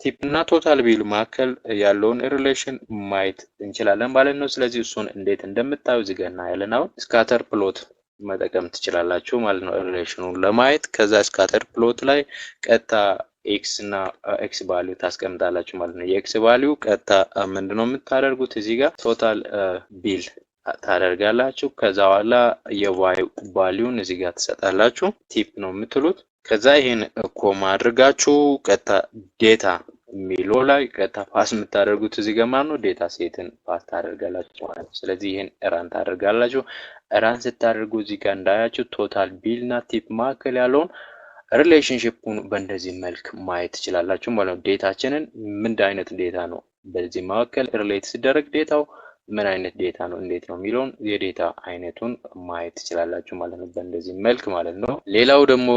ቲፕ እና ቶታል ቢል መካከል ያለውን ሪሌሽን ማየት እንችላለን ማለት ነው። ስለዚህ እሱን እንዴት እንደምታዩ እዚህ ጋር እናያለን። አሁን ስካተር ፕሎት መጠቀም ትችላላችሁ ማለት ነው ሪሌሽኑን ለማየት። ከዛ ስካተር ፕሎት ላይ ቀጥታ ኤክስ እና ኤክስ ቫልዩ ታስቀምጣላችሁ ማለት ነው። የኤክስ ቫልዩ ቀጥታ ምንድነው የምታደርጉት? እዚህ ጋር ቶታል ቢል ታደርጋላችሁ። ከዛ በኋላ የዋይ ቫልዩን እዚህ ጋር ትሰጣላችሁ። ቲፕ ነው የምትሉት። ከዛ ይሄን ኮማ አድርጋችሁ ቀጥታ ዴታ ሚለው ላይ ቀጥታ ፓስ የምታደርጉት እዚህ ጋር ማለት ነው ዴታ ሴትን ፓስ ታደርጋላችሁ ማለት ነው። ስለዚህ ይሄን ራን ታደርጋላችሁ። ራን ስታደርጉ እዚህ ጋር እንዳያችሁ ቶታል ቢል እና ቲፕ መካከል ያለውን ሪሌሽንሺፑን በእንደዚህ መልክ ማየት ትችላላችሁ ማለት ነው። ዴታችንን ምን አይነት ዴታ ነው በዚህ መካከል ሪሌት ሲደረግ ዴታው ምን አይነት ዴታ ነው እንዴት ነው የሚለውን የዴታ አይነቱን ማየት ትችላላችሁ ማለት ነው በእንደዚህ መልክ ማለት ነው። ሌላው ደግሞ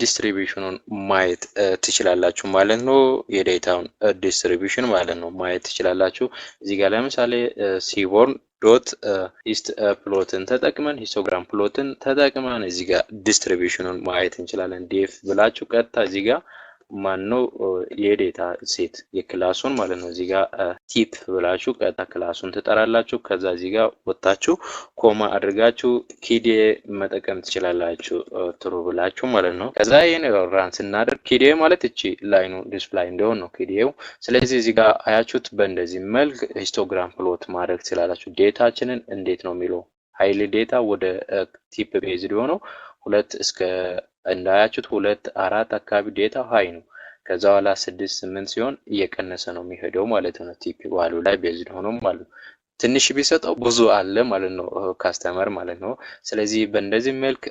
ዲስትሪቢዩሽኑን ማየት ትችላላችሁ ማለት ነው። የዴታውን ዲስትሪቢዩሽን ማለት ነው ማየት ትችላላችሁ። እዚህ ጋር ለምሳሌ ሲቦርን ዶት ሂስት ፕሎትን ተጠቅመን ሂስቶግራም ፕሎትን ተጠቅመን እዚህ ጋር ዲስትሪቢዩሽኑን ማየት እንችላለን። ዲኤፍ ብላችሁ ቀጥታ እዚህ ጋር ማነው የዴታ ሴት የክላሱን ማለት ነው እዚህ ጋር ቲፕ ብላችሁ ቀጥታ ክላሱን ትጠራላችሁ። ከዛ እዚህ ጋር ወጣችሁ ኮማ አድርጋችሁ ኪዲኤ መጠቀም ትችላላችሁ ትሩ ብላችሁ ማለት ነው። ከዛ ይሄን ራን ስናደርግ ኪዲኤ ማለት እቺ ላይኑ ዲስፕላይ እንደሆነ ነው ኪዲኤው። ስለዚህ እዚህ ጋር አያችሁት በእንደዚህ መልክ ሂስቶግራም ፕሎት ማድረግ ትችላላችሁ። ዴታችንን እንዴት ነው የሚለው ሃይሊ ዴታ ወደ ቲፕ ቤዝድ ሆኖ 2 እስከ እንዳያችሁት 2 4 አካባቢ ዴታ ሃይ ነው። ከዛ በኋላ 6 8 ሲሆን እየቀነሰ ነው የሚሄደው ማለት ነው። ቲፕ ቫልዩ ላይ ቤዝድ ሆኖ ማለት ነው። ትንሽ ቢሰጠው ብዙ አለ ማለት ነው ካስተመር ማለት ነው። ስለዚህ በእንደዚህ መልክ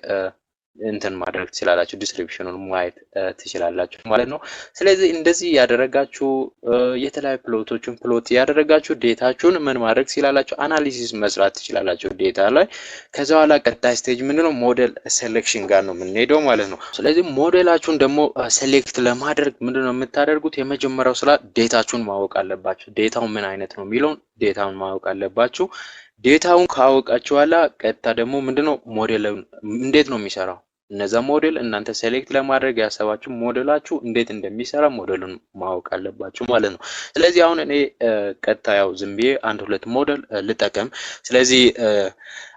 እንትን ማድረግ ትችላላችሁ። ዲስትሪቢዩሽኑን ማየት ትችላላችሁ ማለት ነው። ስለዚህ እንደዚህ ያደረጋችሁ የተለያዩ ፕሎቶችን ፕሎት ያደረጋችሁ ዴታችሁን ምን ማድረግ ትችላላችሁ? አናሊሲስ መስራት ትችላላችሁ ዴታ ላይ። ከዛ በኋላ ቀጣይ ስቴጅ ምንድነው? ሞዴል ሴሌክሽን ጋር ነው የምንሄደው ማለት ነው። ስለዚህ ሞዴላችሁን ደግሞ ሴሌክት ለማድረግ ምንድነው የምታደርጉት? የመጀመሪያው ስራ ዴታችሁን ማወቅ አለባችሁ። ዴታው ምን አይነት ነው የሚለውን ዴታውን ማወቅ አለባችሁ። ዴታውን ካወቃችሁ በኋላ ቀጥታ ደግሞ ምንድነው ሞዴሉን እንዴት ነው የሚሰራው? እነዛ ሞዴል እናንተ ሴሌክት ለማድረግ ያሰባችሁ ሞዴላችሁ እንዴት እንደሚሰራ ሞዴሉን ማወቅ አለባችሁ ማለት ነው። ስለዚህ አሁን እኔ ቀጥታ ያው ዝም ብዬ 1-2 ሞዴል ልጠቀም። ስለዚህ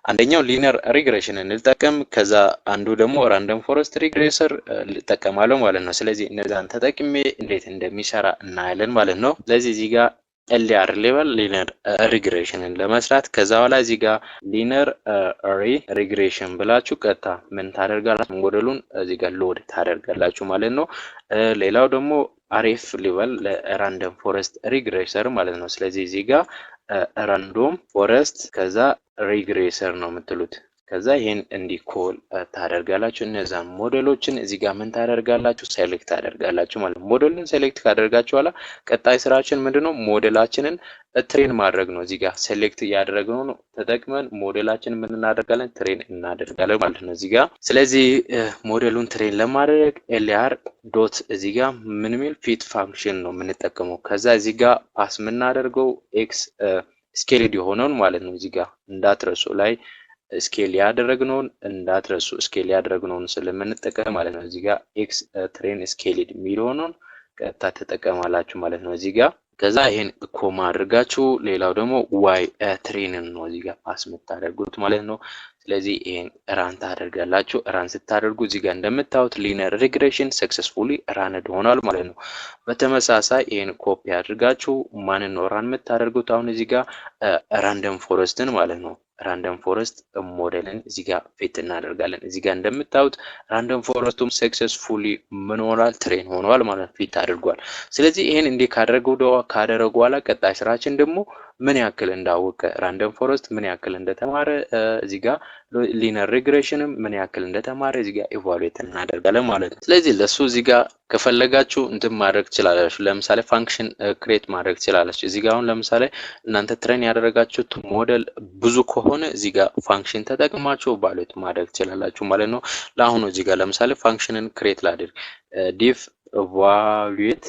አንደኛው ሊነር ሪግሬሽንን ልጠቀም፣ ከዛ አንዱ ደግሞ ራንደም ፎረስት ሪግሬሰር ልጠቀማለሁ ማለት ነው። ስለዚህ እነዛን ተጠቅሜ እንዴት እንደሚሰራ እናያለን ማለት ነው። ስለዚህ እዚህ ጋር ኤልአር ሌቨል ሊነር ሪግሬሽንን ለመስራት ከዛ በኋላ እዚህ ጋር ሊነር ሪግሬሽን ብላችሁ ቀጥታ ምን ታደርጋላችሁ? ሞዴሉን እዚህ ጋር ሎድ ታደርጋላችሁ ማለት ነው። ሌላው ደግሞ አርኤፍ ሌቨል ለራንደም ፎረስት ሪግሬሰር ማለት ነው። ስለዚህ እዚህ ጋር ራንዶም ፎረስት ከዛ ሪግሬሰር ነው የምትሉት። ከዛ ይሄን እንዲህ ኮል ታደርጋላችሁ። እነዛን ሞዴሎችን እዚህ ጋር ምን ታደርጋላችሁ? ሴሌክት ታደርጋላችሁ ማለት ነው። ሞዴልን ሴሌክት ካደርጋችሁ በኋላ ቀጣይ ስራችን ምንድነው? ሞዴላችንን ትሬን ማድረግ ነው። እዚህ ጋር ሴሌክት ያደረግነው ነው ተጠቅመን ሞዴላችንን ምን እናደርጋለን? ትሬን እናደርጋለን ማለት ነው እዚህ ጋር። ስለዚህ ሞዴሉን ትሬን ለማድረግ ኤልአር ዶት እዚህ ጋር ምን ሚል ፊት ፋንክሽን ነው የምንጠቀመው። ከዛ እዚህ ጋር ፓስ የምናደርገው ኤክስ ስኬልድ የሆነውን ማለት ነው። እዚህ ጋር እንዳትረሱ ላይ ስኬል ያደረግነውን እንዳትረሱ፣ ስኬል ያደረግነውን ስለምንጠቀም ማለት ነው። እዚህ ጋር ኤክስ ትሬን ስኬልድ የሚለውን ቀጥታ ተጠቀማላችሁ ማለት ነው እዚህ ጋር። ከዛ ይሄን ኮማ አድርጋችሁ ሌላው ደግሞ ዋይ ትሬንን ነው እዚህ ጋር ፓስ የምታደርጉት ማለት ነው። ስለዚህ ይሄን ራን ታደርጋላችሁ። ራን ስታደርጉ እዚህ ጋር እንደምታዩት ሊነር ሪግሬሽን ሰክሰስፉሊ ራንድ ሆኗል ማለት ነው። በተመሳሳይ ይሄን ኮፒ አድርጋችሁ ማንን ነው ራን የምታደርጉት? አሁን እዚህ ጋር ራንደም ፎረስትን ማለት ነው። ራንደም ፎረስት ሞዴልን እዚህ ጋር ፊት እናደርጋለን። እዚህ ጋር እንደምታዩት ራንደም ፎረስቱም ሰክሰስፉሊ ምን ሆኗል? ትሬን ሆኗል ማለት ፊት አድርጓል። ስለዚህ ይሄን እንዲህ ካደረጉ በኋላ ቀጣይ ስራችን ደግሞ ምን ያክል እንዳወቀ ራንደም ፎረስት ምን ያክል እንደተማረ እዚህ ጋር ሊነር ሪግሬሽንም ምን ያክል እንደተማረ እዚህ ጋር ኢቫሉዌት እናደርጋለን ማለት ነው። ስለዚህ ለሱ እዚህ ጋር ከፈለጋችሁ እንትን ማድረግ ትችላላችሁ። ለምሳሌ ፋንክሽን ክሬት ማድረግ ትችላላችሁ። እዚህ ጋር አሁን ለምሳሌ እናንተ ትሬን ያደረጋችሁት ሞዴል ብዙ ከሆነ እዚህ ጋር ፋንክሽን ተጠቅማችሁ ኢቫሉዌት ማድረግ ትችላላችሁ ማለት ነው። ለአሁኑ እዚህ ጋር ለምሳሌ ፋንክሽንን ክሬት ላድርግ ዲፍ ኢቫሉዌት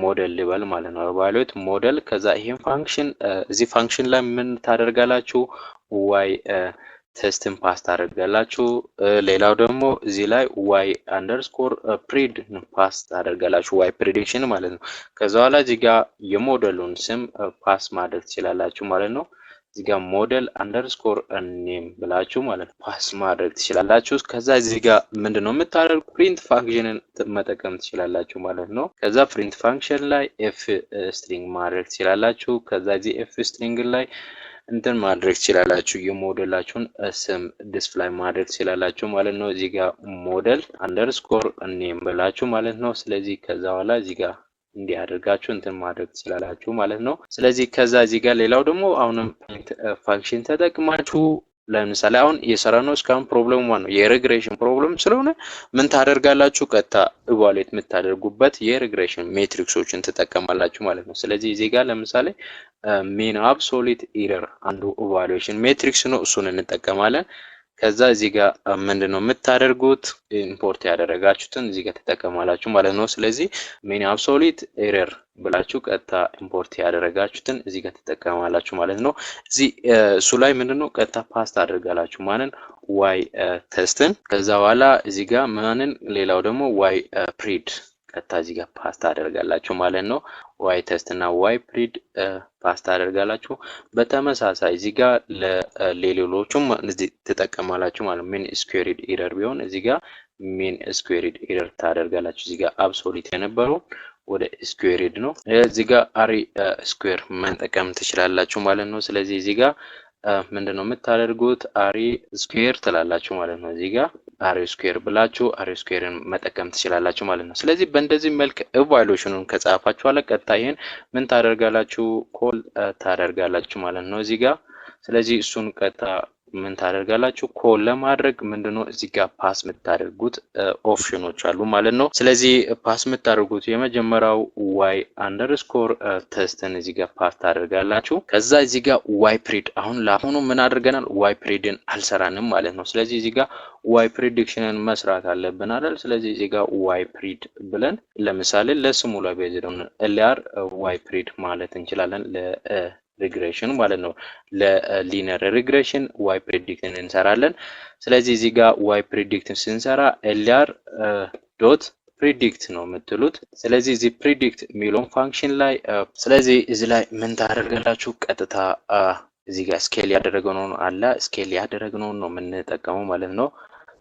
ሞዴል ልበል ማለት ነው። ኢቫሉዌት ሞዴል ከዛ ይሄን ፋንክሽን እዚህ ፋንክሽን ላይ ምን ታደርጋላችሁ? ዋይ ቴስትን ፓስ ታደርጋላችሁ። ሌላው ደግሞ እዚህ ላይ ዋይ አንደርስኮር ፕሪድ ፓስ ታደርጋላችሁ፣ ዋይ ፕሪዲክሽን ማለት ነው። ከዛ በኋላ እዚህ ጋር የሞዴሉን ስም ፓስ ማድረግ ትችላላችሁ ማለት ነው። እዚህ ጋር ሞዴል አንደርስኮር ኔም ብላችሁ ማለት ነው ፓስ ማድረግ ትችላላችሁ። ከዛ እዚህ ጋር ምንድነው የምታደርጉ? ፕሪንት ፋንክሽንን መጠቀም ትችላላችሁ ማለት ነው። ከዛ ፕሪንት ፋንክሽን ላይ ኤፍ ስትሪንግ ማድረግ ትችላላችሁ። ከዛ እዚህ ኤፍ ስትሪንግ ላይ እንትን ማድረግ ትችላላችሁ፣ የሞዴላችሁን ስም ዲስፕላይ ማድረግ ትችላላችሁ ማለት ነው። እዚህ ጋር ሞዴል አንደርስኮር ኔም ብላችሁ ማለት ነው። ስለዚህ ከዛ በኋላ እዚህ ጋር እንዲህ አድርጋችሁ እንትን ማድረግ ትችላላችሁ ማለት ነው። ስለዚህ ከዛ እዚህ ጋር ሌላው ደግሞ አሁንም ፋንክሽን ተጠቅማችሁ ለምሳሌ አሁን የሰራነው እስካሁን ፕሮብሌም ነው የሪግሬሽን ፕሮብሌም ስለሆነ ምን ታደርጋላችሁ? ቀጥታ ኢቫሉዌት የምታደርጉበት የሪግሬሽን ሜትሪክሶችን ትጠቀማላችሁ ማለት ነው። ስለዚህ እዚህ ጋር ለምሳሌ ሚን አብሶሉት ኤረር አንዱ ኢቫሉዌሽን ሜትሪክስ ነው፣ እሱን እንጠቀማለን። ከዛ እዚህ ጋር ምንድነው የምታደርጉት? ኢምፖርት ያደረጋችሁትን እዚህ ጋር ተጠቀማላችሁ ማለት ነው። ስለዚህ ሚን አብሶሉት ኤረር ብላችሁ ቀጥታ ኢምፖርት ያደረጋችሁትን እዚህ ጋር ተጠቀማላችሁ ማለት ነው። እዚህ እሱ ላይ ምንድነው ቀጥታ ፓስ ታደርጋላችሁ ማንን? ዋይ ቴስትን። ከዛ በኋላ እዚህ ጋር ማንን? ሌላው ደግሞ ዋይ ፕሪድ ቀጥታ እዚህ ጋር ፓስ ታደርጋላችሁ ማለት ነው። ዋይ ቴስት እና ዋይ ፕሪድ ፓስ ታደርጋላችሁ። በተመሳሳይ እዚህ ጋር ለሌሎቹም እዚህ ተጠቀማላችሁ ማለት ሚን ስኩዌርድ ኤረር ቢሆን እዚህ ጋር ሚን ስኩዌርድ ኤረር ታደርጋላችሁ። እዚህ ጋር አብሶሉት የነበረው ወደ ስኩዌርድ ነው። እዚህ ጋር አሪ ስኩዌር መጠቀም ትችላላችሁ ማለት ነው። ስለዚህ እዚህ ጋር ምንድነው የምታደርጉት? አሪ ስኩዌር ትላላችሁ ማለት ነው። እዚህ ጋር አሪ ስኩዌር ብላችሁ አሪ ስኩዌርን መጠቀም ትችላላችሁ ማለት ነው። ስለዚህ በእንደዚህ መልክ ኢቫሉዌሽኑን ከጻፋችሁ አለ ቀጥታ ይሄን ምን ታደርጋላችሁ? ኮል ታደርጋላችሁ ማለት ነው እዚህ ጋር። ስለዚህ እሱን ቀጥታ ምን ታደርጋላችሁ? ኮል ለማድረግ ምንድነው እዚህ ጋር ፓስ የምታደርጉት ኦፕሽኖች አሉ ማለት ነው። ስለዚህ ፓስ የምታደርጉት የመጀመሪያው ዋይ አንደርስኮር ቴስትን እዚህ ጋር ፓስ ታደርጋላችሁ። ከዛ እዚህ ጋር ዋይ ፕሪድ አሁን ለአሁኑ ምን አድርገናል? ዋይ ፕሪድን አልሰራንም ማለት ነው። ስለዚህ እዚህ ጋር ዋይ ፕሪዲክሽንን መስራት አለብን አይደል? ስለዚህ እዚህ ጋር ዋይ ፕሪድ ብለን ለምሳሌ ለስሙ ላይ በዚህ ኤልአር ዋይ ፕሪድ ማለት እንችላለን ሪግሬሽን ማለት ነው። ለሊነር ሪግሬሽን ዋይ ፕሬዲክትን እንሰራለን። ስለዚህ እዚህ ጋር ዋይ ፕሬዲክትን ስንሰራ ኤልአር ዶት ፕሪዲክት ነው የምትሉት። ስለዚህ እዚህ ፕሪዲክት የሚለውን ፋንክሽን ላይ ስለዚህ እዚህ ላይ ምን ታደርጋላችሁ? ቀጥታ እዚህ ጋር ስኬል ያደረግነው አለ ስኬል ያደረግነው ነው የምንጠቀመው ማለት ነው።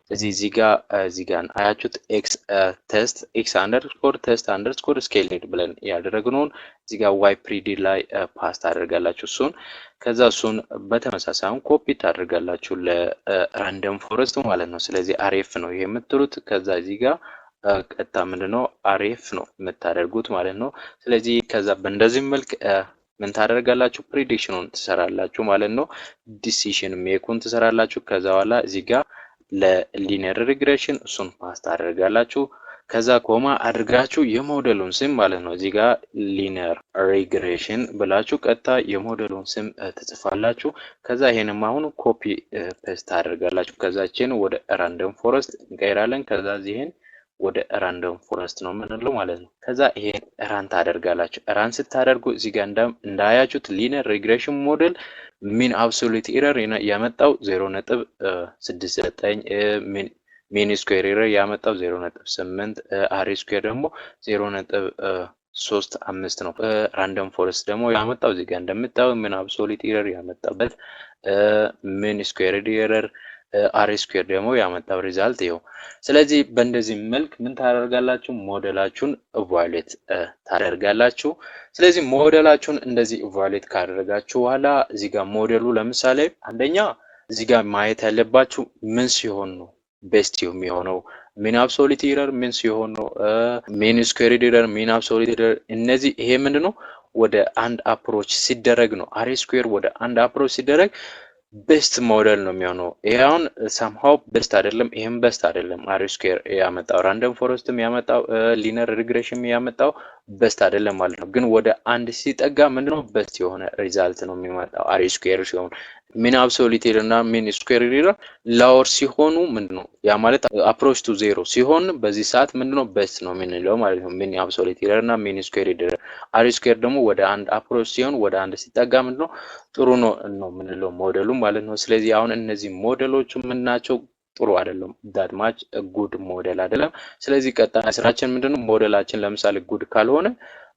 ስለዚህ እዚህ ጋር አያችሁት ኤክስ ቴስት ኤክስ አንደርስኮር ቴስት አንደርስኮር ስኬል ብለን ያደረግነውን እዚህ ጋር ዋይ ፕሪዲ ላይ ፓስ ታደርጋላችሁ እሱን። ከዛ እሱን በተመሳሳይ ኮፒ ታደርጋላችሁ ለራንደም ፎረስት ማለት ነው። ስለዚህ አሬፍ ነው ይሄ የምትሉት። ከዛ እዚህ ጋር ቀጥታ ምንድነው አሬፍ ነው የምታደርጉት ማለት ነው። ስለዚህ ከዛ በእንደዚህ መልክ ምን ታደርጋላችሁ? ፕሪዲክሽኑን ትሰራላችሁ ማለት ነው። ዲሲሽን ሜኩን ትሰራላችሁ። ከዛ በኋላ እዚህ ጋር ለሊኒየር ሪግሬሽን እሱን ፓስ ታደርጋላችሁ። ከዛ ኮማ አድርጋችሁ የሞዴሉን ስም ማለት ነው እዚህ ጋር ሊኒየር ሪግሬሽን ብላችሁ ቀጥታ የሞዴሉን ስም ትጽፋላችሁ። ከዛ ይሄንም አሁን ኮፒ ፔስት ታደርጋላችሁ። ከዛችን ወደ ራንደም ፎረስት እንቀይራለን። ከዛ ይሄን ወደ ራንደም ፎረስት ነው የምንለው ማለት ነው። ከዛ ይሄን ራን ታደርጋላችሁ። ራን ስታደርጉ እዚህ ጋር እንዳያችሁት ሊኒየር ሪግሬሽን ሞዴል ሚን አብሶሉት ኤረር ያመጣው 0.69 ሚን ስኩዌር ኤረር ያመጣው 0.8 አር ስኩዌር ደግሞ 0.35 ነው። ራንደም ፎረስት ደግሞ ያመጣው እዚህ ጋር እንደምታዩ ሚን አብሶሉት ኤረር ያመጣበት ሚን ስኩዌር ኤረር አር ስኩዌር ደግሞ ያመጣው ሪዛልት ይኸው። ስለዚህ በእንደዚህ መልክ ምን ታደርጋላችሁ? ሞዴላችሁን ኢቫሉዌት ታደርጋላችሁ። ስለዚህ ሞዴላችሁን እንደዚህ ኢቫሉዌት ካደረጋችሁ በኋላ እዚህ ጋር ሞዴሉ ለምሳሌ አንደኛ እዚህ ጋር ማየት ያለባችሁ ምን ሲሆን ነው ቤስት የሚሆነው፣ ሚን አብሶሉት ኤረር ምን ሲሆን ነው፣ ሚን ስኩዌር ኤረር፣ ሚን አብሶሉት ኤረር። እነዚህ ይሄ ምንድነው ወደ አንድ አፕሮች ሲደረግ ነው። አር ስኩዌር ወደ አንድ አፕሮች ሲደረግ ቤስት ሞዴል ነው የሚሆነው። ይሄውን somehow ቤስት አይደለም፣ ይሄም ቤስት አይደለም። አር ስኩዌር ያመጣው ራንደም ፎረስትም ያመጣው ሊኒየር ሪግሬሽን ያመጣው ቤስት አይደለም ማለት ነው። ግን ወደ አንድ ሲጠጋ ምንድነው ቤስት የሆነ ሪዛልት ነው የሚመጣው አር ስኩዌር ሲሆን። ሚን አብሶሉት ኤረር እና ሚን ስኩዌር ኤረር ላወር ሲሆኑ ምንድነው ያ ማለት አፕሮች ቱ ዜሮ ሲሆን በዚህ ሰዓት ምንድነው ቤስት ነው የምንለው ማለት ነው። ሚን አብሶሉት ኤረር እና ሚን ስኩዌር ኤረር። አር ስኩዌር ደግሞ ወደ አንድ አፕሮች ሲሆን ወደ አንድ ሲጠጋ ምንድነው ጥሩ ነው የምንለው ሞዴሉ ማለት ነው። ስለዚህ አሁን እነዚህ ሞዴሎቹ ምንናቸው? ጥሩ አይደለም፣ ዳት ማች ጉድ ሞዴል አይደለም። ስለዚህ ቀጣይ ስራችን ምንድነው? ሞዴላችን ለምሳሌ ጉድ ካልሆነ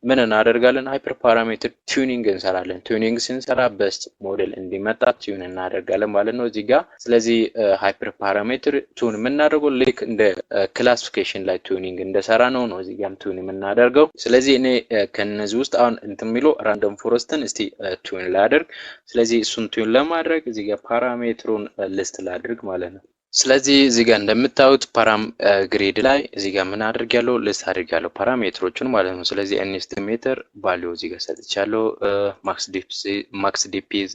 ምን እናደርጋለን? ሃይፐር ፓራሜትር ቲዩኒንግ እንሰራለን። ቲዩኒንግ ስንሰራ ቤስት ሞዴል እንዲመጣ ቲዩን እናደርጋለን ማለት ነው እዚህ ጋር። ስለዚህ ሃይፐር ፓራሜትር ቲዩን የምናደርገው ልክ እንደ ክላሲፊኬሽን ላይ ቲዩኒንግ እንደሰራ ነው እዚህ ጋርም ቲዩን የምናደርገው። ስለዚህ እኔ ከነዚህ ውስጥ አሁን እንትን የሚለው ራንደም ፎረስትን እስቲ ቲዩን ላድርግ። ስለዚህ እሱን ቲዩን ለማድረግ እዚህ ጋር ፓራሜትሩን ሊስት ላድርግ ማለት ነው። ስለዚህ እዚህ ጋር እንደምታዩት ፓራም ግሪድ ላይ እዚህ ጋር ምን አድርጋለሁ? ሊስት አድርጋለሁ ፓራሜትሮችን ማለት ነው። ስለዚህ ኤስቲሜተር ቫልዩ እዚህ ጋር ሰጥቻለሁ፣ ማክስ ዲፒዝ፣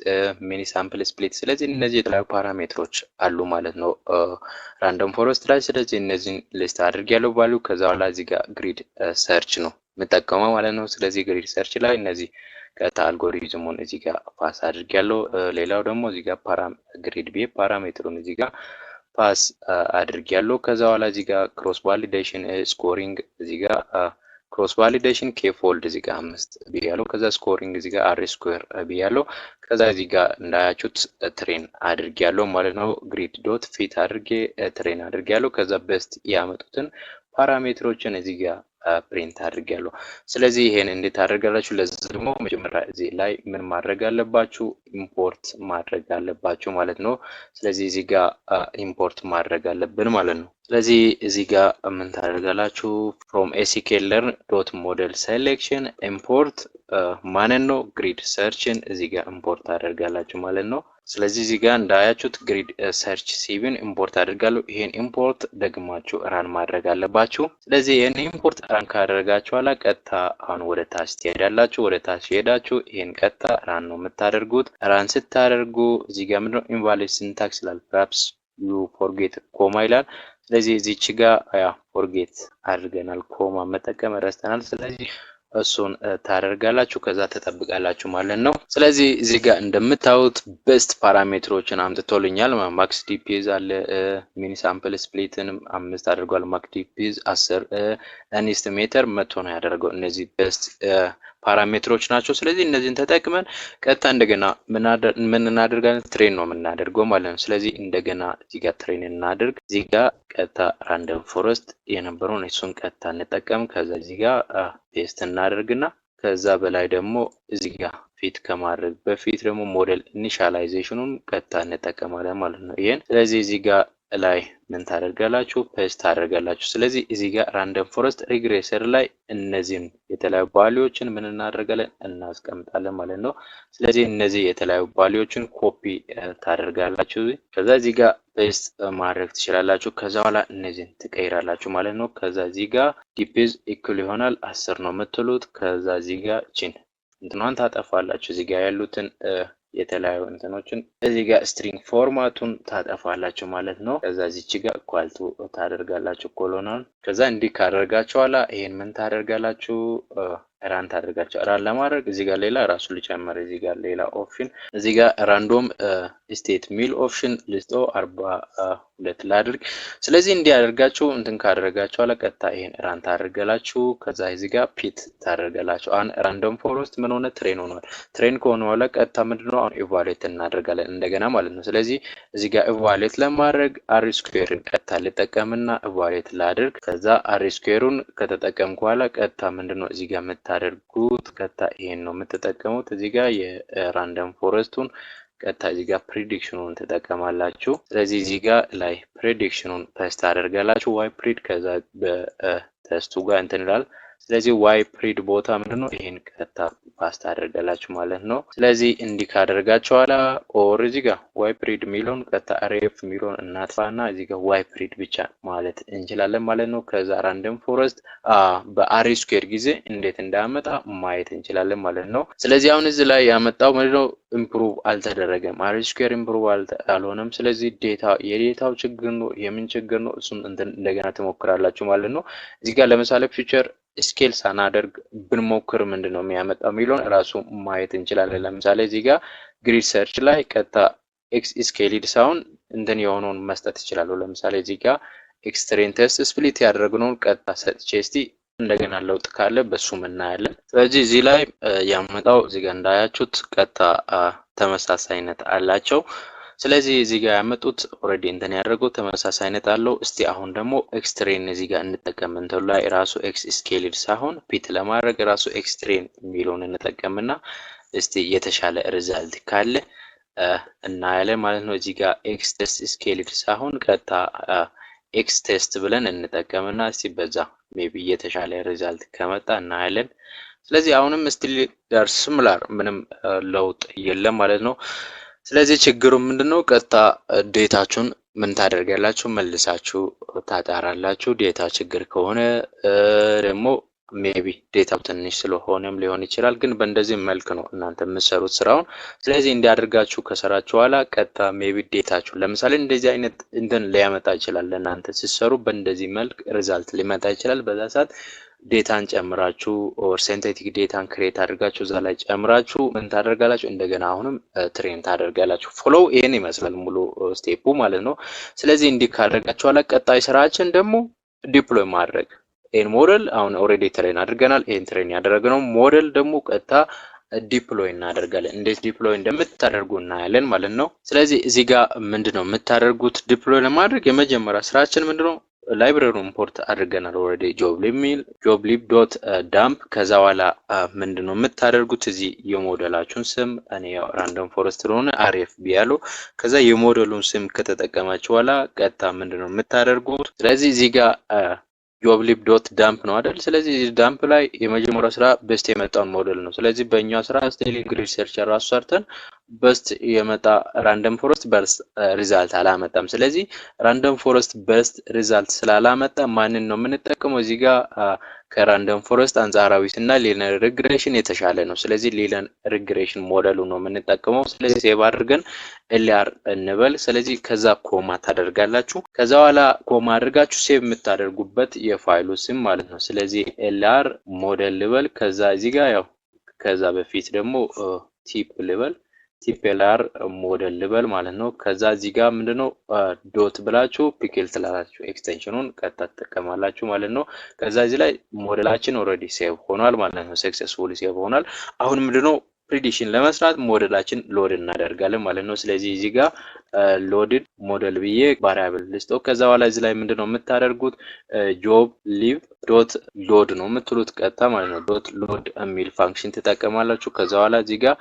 ሚኒ ሳምፕል ስፕሊት። ስለዚህ እነዚህ የተለያዩ ፓራሜትሮች አሉ ማለት ነው ራንደም ፎረስት ላይ። ስለዚህ እነዚህን ሊስት አድርጋለሁ ቫልዩ። ከዛ በኋላ እዚህ ጋር ግሪድ ሰርች ነው የምጠቀመው ማለት ነው። ስለዚህ ግሪድ ሰርች ላይ እነዚህ ቀጥታ አልጎሪዝሙን እዚህ ጋር ፓስ አድርጋለሁ። ሌላው ደግሞ እዚህ ጋር ፓራም ግሪድ ቢ ፓራሜትሩን እዚህ ጋር ፓስ አድርጊያለሁ። ከዛ በኋላ እዚህ ጋር ክሮስ ቫሊዴሽን ስኮሪንግ እዚህ ጋር ክሮስ ቫሊዴሽን ኬ ፎልድ እዚህ ጋር 5 ብያለሁ። ከዛ ስኮሪንግ እዚህ ጋር አር ስኩዌር ብያለሁ። ከዛ እዚህ ጋር እንዳያችሁት ትሬን አድርጊያለሁ ማለት ነው። ግሪድ ዶት ፊት አድርጌ ትሬን አድርጊያለሁ። ከዛ ቤስት ያመጡትን ፓራሜትሮችን እዚህ ጋር ፕሪንት አድርጋለሁ። ስለዚህ ይሄን እንዴት አደርጋላችሁ? ለዚህ ደግሞ መጀመሪያ እዚህ ላይ ምን ማድረግ አለባችሁ? ኢምፖርት ማድረግ አለባችሁ ማለት ነው። ስለዚህ እዚህ ጋር ኢምፖርት ማድረግ አለብን ማለት ነው። ስለዚህ እዚህ ጋር ምን ታደርጋላችሁ? from sklearn.model selection import ማንን ነው? ግሪድ ሰርችን እዚህ ጋር ኢምፖርት አደርጋላችሁ ማለት ነው። ስለዚህ እዚህ ጋር እንዳያችሁት ግሪድ ሰርች ሲቪን ኢምፖርት አድርጋለሁ። ይሄን ኢምፖርት ደግማችሁ ራን ማድረግ አለባችሁ። ስለዚህ ይሄን ኢምፖርት ራን ካደረጋችሁ በኋላ ቀጥታ አሁን ወደ ታች ትሄዳላችሁ። ወደ ታች ሄዳችሁ ይሄን ቀጥታ ራን ነው የምታደርጉት። ራን ስታደርጉ እዚህ ጋር ምንድነው ኢንቫሊድ ሲንታክስ ይላል። perhaps you forget ኮማ ይላል። ስለዚህ እዚች ጋር ፎርጌት አድርገናል፣ ኮማ መጠቀም ረስተናል። ስለዚህ እሱን ታደርጋላችሁ፣ ከዛ ተጠብቃላችሁ ማለት ነው። ስለዚህ እዚህ ጋር እንደምታዩት ቤስት ፓራሜትሮችን አምጥቶልኛል። ማክስ ዲፒዝ አለ፣ ሚኒ ሳምፕል ስፕሊትንም 5 አድርጓል። ማክስ ዲፒዝ 10፣ ኤስቲሜተር 100 ነው ያደረገው። እነዚህ ቤስት ፓራሜትሮች ናቸው። ስለዚህ እነዚህን ተጠቅመን ቀጥታ እንደገና ምን እናደርጋለን? ትሬን ነው የምናደርገው ማለት ነው። ስለዚህ እንደገና እዚህ ጋር ትሬን እናድርግ። እዚህ ጋር ቀጥታ ራንደም ፎረስት የነበረውን እሱን ቀጥታ እንጠቀም። ከዛ እዚህ ጋር ፔስት እናደርግና ከዛ በላይ ደግሞ እዚህ ጋር ፊት ከማድረግ በፊት ደግሞ ሞዴል ኢኒሻላይዜሽኑን ቀጥታ እንጠቀማለን ማለት ነው ይሄን። ስለዚህ እዚህ ጋር ላይ ምን ታደርጋላችሁ? ፔስት ታደርጋላችሁ። ስለዚህ እዚህ ጋር ራንደም ፎረስት ሪግሬሰር ላይ እነዚህን የተለያዩ ቫልዩዎችን ምን እናደርጋለን? እናስቀምጣለን ማለት ነው። ስለዚህ እነዚህ የተለያዩ ቫልዩዎችን ኮፒ ታደርጋላችሁ። ከዛ እዚህ ጋር ፔስት ማድረግ ትችላላችሁ። ከዛ በኋላ እነዚህን ትቀይራላችሁ ማለት ነው። ከዛ እዚህ ጋር ዲፒዝ ኢኩል ይሆናል 10 ነው የምትሉት። ከዛ እዚህ ጋር ቺን እንትኗን ታጠፋላችሁ። እዚህ ጋር ያሉትን የተለያዩ እንትኖችን እዚህ ጋር ስትሪንግ ፎርማቱን ታጠፋላችሁ ማለት ነው። ከዛ እዚች ጋር ኳልቱ ታደርጋላችሁ ኮሎናን። ከዛ እንዲህ ካደርጋችሁ ኋላ ይሄን ምን ታደርጋላችሁ? ራን ታደርጋችሁ። ራን ለማድረግ እዚህ ጋር ሌላ ራሱ ልጨምር። እዚህ ጋር ሌላ ኦፕሽን እዚህ ጋር ራንዶም ስቴት ሚል ኦፕሽን ልስጦ 42 ላድርግ። ስለዚህ እንዲህ አድርጋችሁ እንትን ካደረጋችሁ ኋላ ቀጥታ ይሄን ራን ታደርጋላችሁ። ከዛ እዚህ ጋር ፒት ታደርጋላችሁ። አሁን ራንዶም ፎረስት ምን ሆነ? ትሬን ሆኗል። ትሬን ከሆነ ኋላ ቀጥታ ምንድነው አሁን ኢቫሉዌት እናደርጋለን እንደገና ማለት ነው። ስለዚህ እዚህ ጋር ኢቫሉዌት ለማድረግ አር ስኩዌርን ቀጥታ ልጠቀምና ኢቫሉዌት ላድርግ። ከዛ አር ስኩዌሩን ከተጠቀምኩ ኋላ ቀጥታ ምንድነው እዚህ ጋር የምታደርጉት ቀጥታ ይሄን ነው የምትጠቀሙት። እዚህ ጋር የራንደም ፎረስቱን ቀጥታ እዚህ ጋር ፕሪዲክሽኑን ተጠቀማላችሁ። ስለዚህ እዚህ ጋር ላይ ፕሪዲክሽኑን ፔስት አደርጋላችሁ ዋይ ፕሪድ። ከዛ በቴስቱ ጋር እንትን ይላል። ስለዚህ ዋይ ፕሪድ ቦታ ምንድነው ይሄን ቀጥታ ፓስት አደርጋላችሁ ማለት ነው። ስለዚህ እንዲህ ካደረጋችሁ ኋላ ኦር እዚህ ጋር ዋይ ፕሪድ ሚለውን ቀጥታ አሬፍ ሚለውን እናጥፋና እዚህ ጋር ዋይ ፕሪድ ብቻ ማለት እንችላለን ማለት ነው። ከዛ ራንደም ፎረስት በአሪ ስኩዌር ጊዜ እንዴት እንዳመጣ ማየት እንችላለን ማለት ነው። ስለዚህ አሁን እዚህ ላይ ያመጣው ምንድነው ኢምፕሩቭ አልተደረገም። አሪ ስኩዌር ኢምፕሩቭ አልሆነም። ስለዚህ የዴታው ችግር ነው የምን ችግር ነው? እሱም እንደገና ትሞክራላችሁ ማለት ነው። እዚህ ጋር ለምሳሌ ፊቸር ስኬል ሳናደርግ ብንሞክር ምንድነው የሚያመጣው የሚለውን ራሱ ማየት እንችላለን። ለምሳሌ እዚህ ጋር ግሪድ ሰርች ላይ ቀጥታ ኤክስ ስኬልድ ሳይሆን እንትን የሆነውን መስጠት ይችላል። ለምሳሌ እዚህ ጋር ኤክስትሬን ቴስት ስፕሊት ያደረግነውን ቀጥታ ሰጥቼ እስቲ እንደገና ለውጥ ካለ በሱም እናያለን። ስለዚህ እዚህ ላይ ያመጣው እዚህ ጋር እንዳያችሁት ቀጥታ ተመሳሳይነት አላቸው። ስለዚህ እዚህ ጋር ያመጡት ኦሬዲ እንትን ያደረገው ተመሳሳይነት አለው። እስቲ አሁን ደግሞ ኤክስትሬን እዚህ ጋር እንጠቀም። እንትን ላይ ራሱ ኤክስ ስኬልድ ሳይሆን ፒት ለማድረግ ራሱ ኤክስትሬን የሚለውን እንጠቀምና እስቲ የተሻለ ሪዛልት ካለ እናያለን ማለት ነው። እዚህ ጋር ኤክስ ቴስት ስኬልድ ሳይሆን ቀጥታ ኤክስ ቴስት ብለን እንጠቀምና እስቲ በዛ ሜቢ የተሻለ ሪዛልት ከመጣ እናያለን። ስለዚህ አሁንም ስቲል ዳር ሲሚላር ምንም ለውጥ የለም ማለት ነው። ስለዚህ ችግሩ ምንድነው? ቀጥታ ዴታችሁን ምን ታደርጋላችሁ? መልሳችሁ ታጣራላችሁ። ዴታ ችግር ከሆነ ደግሞ ሜቢ ዴታው ትንሽ ስለሆነም ሊሆን ይችላል። ግን በእንደዚህ መልክ ነው እናንተ የምትሰሩት ስራውን። ስለዚህ እንዲያደርጋችሁ ከሰራችሁ ኋላ ቀጥታ ሜቢ ዴታችሁ ለምሳሌ እንደዚህ አይነት እንትን ሊያመጣ ይችላል። ለእናንተ ሲሰሩ በእንደዚህ መልክ ሪዛልት ሊመጣ ይችላል። በዛ ሰዓት ዴታን ጨምራችሁ ኦር ሲንቴቲክ ዴታን ክሬት አድርጋችሁ እዛ ላይ ጨምራችሁ ምን ታደርጋላችሁ? እንደገና አሁንም ትሬን ታደርጋላችሁ። ፎሎው ይሄን ይመስላል ሙሉ ስቴፑ ማለት ነው። ስለዚህ እንዲህ ካደረጋችሁ ኋላ ቀጣይ ስራችን ደግሞ ዲፕሎይ ማድረግ። ይሄን ሞዴል አሁን ኦሬዲ ትሬን አድርገናል። ይሄን ትሬን ያደረግነው ሞዴል ደግሞ ቀጥታ ዲፕሎይ እናደርጋለን። እንዴት ዲፕሎይ እንደምታደርጉ እናያለን ማለት ነው። ስለዚህ እዚህ ጋር ምንድነው የምታደርጉት? ዲፕሎይ ለማድረግ የመጀመሪያ ስራችን ምንድነው? ላይብረሪውን ኢምፖርት አድርገናል ኦሬዲ joblib ሚል joblib.dump። ከዛ በኋላ ምንድነው የምታደርጉት? እዚህ የሞዴላችሁን ስም እኔ ያው ራንደም ፎረስት ስለሆነ አርኤፍ ቢያለው ከዛ የሞዴሉን ስም ከተጠቀማችሁ በኋላ ቀጥታ ምንድነው የምታደርጉት? ስለዚህ እዚህ ጋር joblib.dump ነው አይደል? ስለዚህ ዳምፕ ላይ የመጀመሪያው ስራ በስት የመጣውን ሞዴል ነው። ስለዚህ በእኛ ስራ ስቴሊንግ ግሪድ ሰርቸር ራሱ ሰርተን በስት የመጣ ራንደም ፎረስት በስት ሪዛልት አላመጣም። ስለዚህ ራንደም ፎረስት በስት ሪዛልት ስላላመጣ ማንን ነው የምንጠቀመው? እዚህ ጋር ከራንደም ፎረስት አንጻራዊ እና ሊነር ሪግሬሽን የተሻለ ነው። ስለዚህ ሊነር ሪግሬሽን ሞዴሉ ነው የምንጠቀመው። ስለዚህ ሴቭ አድርገን ኤልአር እንበል። ስለዚህ ከዛ ኮማ ታደርጋላችሁ። ከዛ በኋላ ኮማ አድርጋችሁ ሴቭ የምታደርጉበት የፋይሉ ስም ማለት ነው። ስለዚህ ኤልአር ሞዴል ልበል። ከዛ እዚህ ጋር ያው ከዛ በፊት ደግሞ ቲፕ ልበል ቲፒኤልአር ሞዴል ልበል ማለት ነው። ከዛ እዚህ ጋር ምንድነው ዶት ብላችሁ ፒክል ትላላችሁ። ኤክስቴንሽኑን ቀጥታ ተጠቀማላችሁ ማለት ነው። ከዛ እዚህ ላይ ሞዴላችን ኦሬዲ ሴቭ ሆኗል ማለት ነው። ሰክሰስፉሊ ሴቭ ሆኗል። አሁን ምንድነው ፕሪዲክሽን ለመስራት ሞዴላችን ሎድ እናደርጋለን ማለት ነው። ስለዚህ እዚህ ጋር ሎድድ ሞዴል ብዬ ቫሪያብል ልስጠው። ከዛ በኋላ እዚህ ላይ ምንድነው የምታደርጉት? ጆብ ሊቭ ዶት ሎድ ነው የምትሉት ቀጥታ ማለት ነው። ዶት ሎድ የሚል ፋንክሽን ትጠቀማላችሁ። ከዛ በኋላ እዚህ ጋር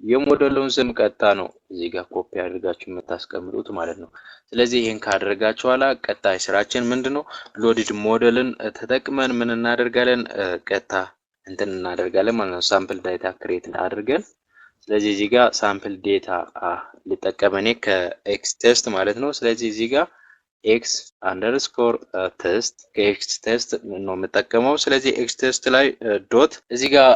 የሞዴሉን ስም ቀጥታ ነው እዚህ ጋር ኮፒ አድርጋችሁ የምታስቀምጡት ማለት ነው። ስለዚህ ይሄን ካደረጋችሁ ኋላ ቀጣይ ስራችን ምንድነው? ሎድድ ሞዴልን ተጠቅመን ምን እናደርጋለን? ቀጥታ እንትን እናደርጋለን ማለት ነው። ሳምፕል ዳታ ክሬት አድርገን ስለዚህ እዚህ ጋር ሳምፕል ዴታ ልጠቀም እኔ ከኤክስ ቴስት ማለት ነው። ስለዚህ እዚህ ጋር ኤክስ አንደርስኮር ቴስት ከኤክስ ቴስት ነው የምጠቀመው። ስለዚህ ኤክስ ቴስት ላይ ዶት እዚህ ጋር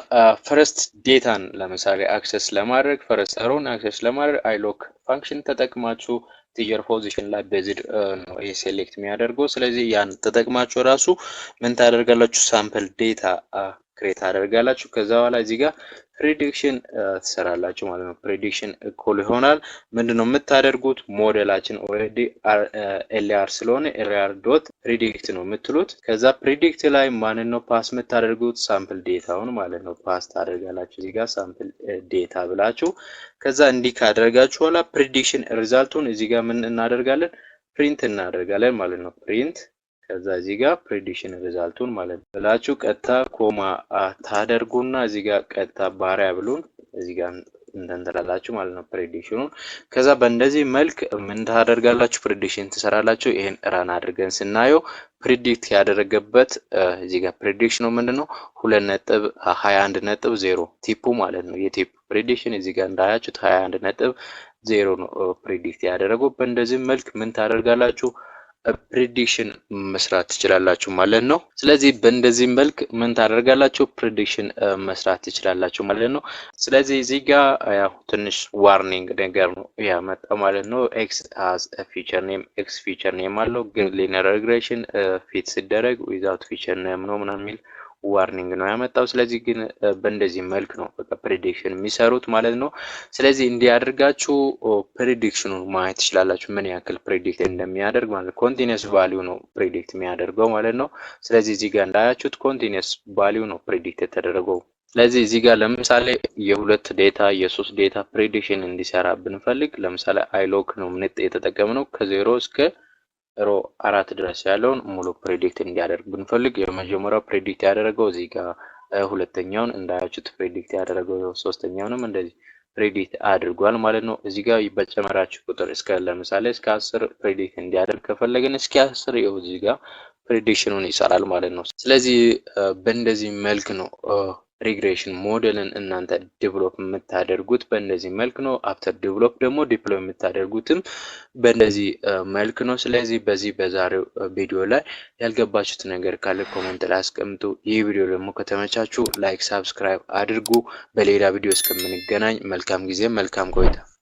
ፈርስት ዴታን ለምሳሌ አክሰስ ለማድረግ ፈርስት አሮን አክሰስ ለማድረግ አይሎክ ፋንክሽን ተጠቅማችሁ ቲቸር ፖዚሽን ላይ ቤዝድ ነው ይሄ ሴሌክት የሚያደርገው። ስለዚህ ያን ተጠቅማችሁ ራሱ ምን ታደርጋላችሁ? ሳምፕል ዴታ ክሬት አደርጋላችሁ። ከዛ በኋላ እዚህ ጋር ፕሬዲክሽን ትሰራላችሁ ማለት ነው። ፕሬዲክሽን እኩል ይሆናል ምንድነው የምታደርጉት? ሞዴላችን ኦልሬዲ ኤልአር ስለሆነ ኤልአር ዶት ፕሪዲክት ነው የምትሉት። ከዛ ፕሪዲክት ላይ ማንን ነው ፓስ የምታደርጉት? ሳምፕል ዴታውን ማለት ነው ፓስ ታደርጋላችሁ። እዚህ ጋር ሳምፕል ዴታ ብላችሁ ከዛ እንዲህ ካደረጋችሁ በኋላ ፕሪዲክሽን ሪዛልቱን እዚህ ጋር ምን እናደርጋለን? ፕሪንት እናደርጋለን ማለት ነው። ፕሪንት ከዛ እዚህ ጋር ፕሬዲክሽን ሪዛልቱን ማለት ነው ብላችሁ ቀጥታ ኮማ ታደርጉና እዚህ ጋር ቀጥታ ቫሪያብሉን እዚህ ጋር እንተንተላላችሁ ማለት ነው ፕሬዲክሽኑን። ከዛ በእንደዚህ መልክ ምን ታደርጋላችሁ? ፕሬዲክሽን ትሰራላችሁ። ይሄን ራን አድርገን ስናየው ፕሪዲክት ያደረገበት እዚህ ጋር ፕሬዲክሽኑ ምንድነው 2.21.0 ቲፑ ማለት ነው። የቲፕ ፕሬዲክሽን እዚህ ጋር እንዳያችሁት 21.0 ነው ፕሪዲክት ያደረገው። በእንደዚህ መልክ ምን ታደርጋላችሁ? ፕሬዲክሽን መስራት ትችላላችሁ ማለት ነው። ስለዚህ በእንደዚህ መልክ ምን ታደርጋላችሁ? ፕሬዲክሽን መስራት ትችላላችሁ ማለት ነው። ስለዚህ እዚህ ጋር ያው ትንሽ ዋርኒንግ ነገር ነው ያመጣው ማለት ነው። ኤክስ ሃዝ አ ፊቸር ኔም ኤክስ ፊቸር ኔም አለው ግን ሊኒየር ሪግሬሽን ፊት ሲደረግ ዊዛውት ፊቸር ኔም ነው ምናምን የሚል ዋርኒንግ ነው ያመጣው። ስለዚህ ግን በእንደዚህ መልክ ነው በቃ ፕሬዲክሽን የሚሰሩት ማለት ነው። ስለዚህ እንዲያደርጋችሁ ፕሬዲክሽኑን ማየት ትችላላችሁ ምን ያክል ፕሬዲክት እንደሚያደርግ ማለት ኮንቲኒየስ ቫልዩ ነው ፕሬዲክት የሚያደርገው ማለት ነው። ስለዚህ እዚህ ጋር እንዳያችሁት ኮንቲኒየስ ቫልዩ ነው ፕሬዲክት የተደረገው። ስለዚህ እዚህ ጋር ለምሳሌ የሁለት ዴታ የሶስት ዴታ ፕሬዲክሽን እንዲሰራ ብንፈልግ ለምሳሌ አይሎክ ነው ምን የተጠቀምነው ከ0 እስከ ሮ 4 ድረስ ያለውን ሙሉ ፕሬዲክት እንዲያደርግ ብንፈልግ የመጀመሪያው ፕሬዲክት ያደረገው እዚህ ጋር ሁለተኛውን እንዳያችሁት ፕሬዲክት ያደረገው ሶስተኛውንም እንደዚህ ፕሬዲክት አድርጓል ማለት ነው። እዚህ ጋር በጨመራችሁ ቁጥር እስከ ለምሳሌ እስከ 10 ፕሬዲክት እንዲያደርግ ከፈለግን እስከ 10 ይኸው እዚህ ጋር ፕሬዲክሽኑን ይሰራል ማለት ነው። ስለዚህ በእንደዚህ መልክ ነው ሪግሬሽን ሞዴልን እናንተ ዴቨሎፕ የምታደርጉት በእንደዚህ መልክ ነው። አፍተር ዴቨሎፕ ደግሞ ዲፕሎይ የምታደርጉትም በእንደዚህ መልክ ነው። ስለዚህ በዚህ በዛሬው ቪዲዮ ላይ ያልገባችሁት ነገር ካለ ኮሜንት ላይ አስቀምጡ። ይህ ቪዲዮ ደግሞ ከተመቻችሁ ላይክ፣ ሳብስክራይብ አድርጉ። በሌላ ቪዲዮ እስከምንገናኝ መልካም ጊዜ፣ መልካም ቆይታ።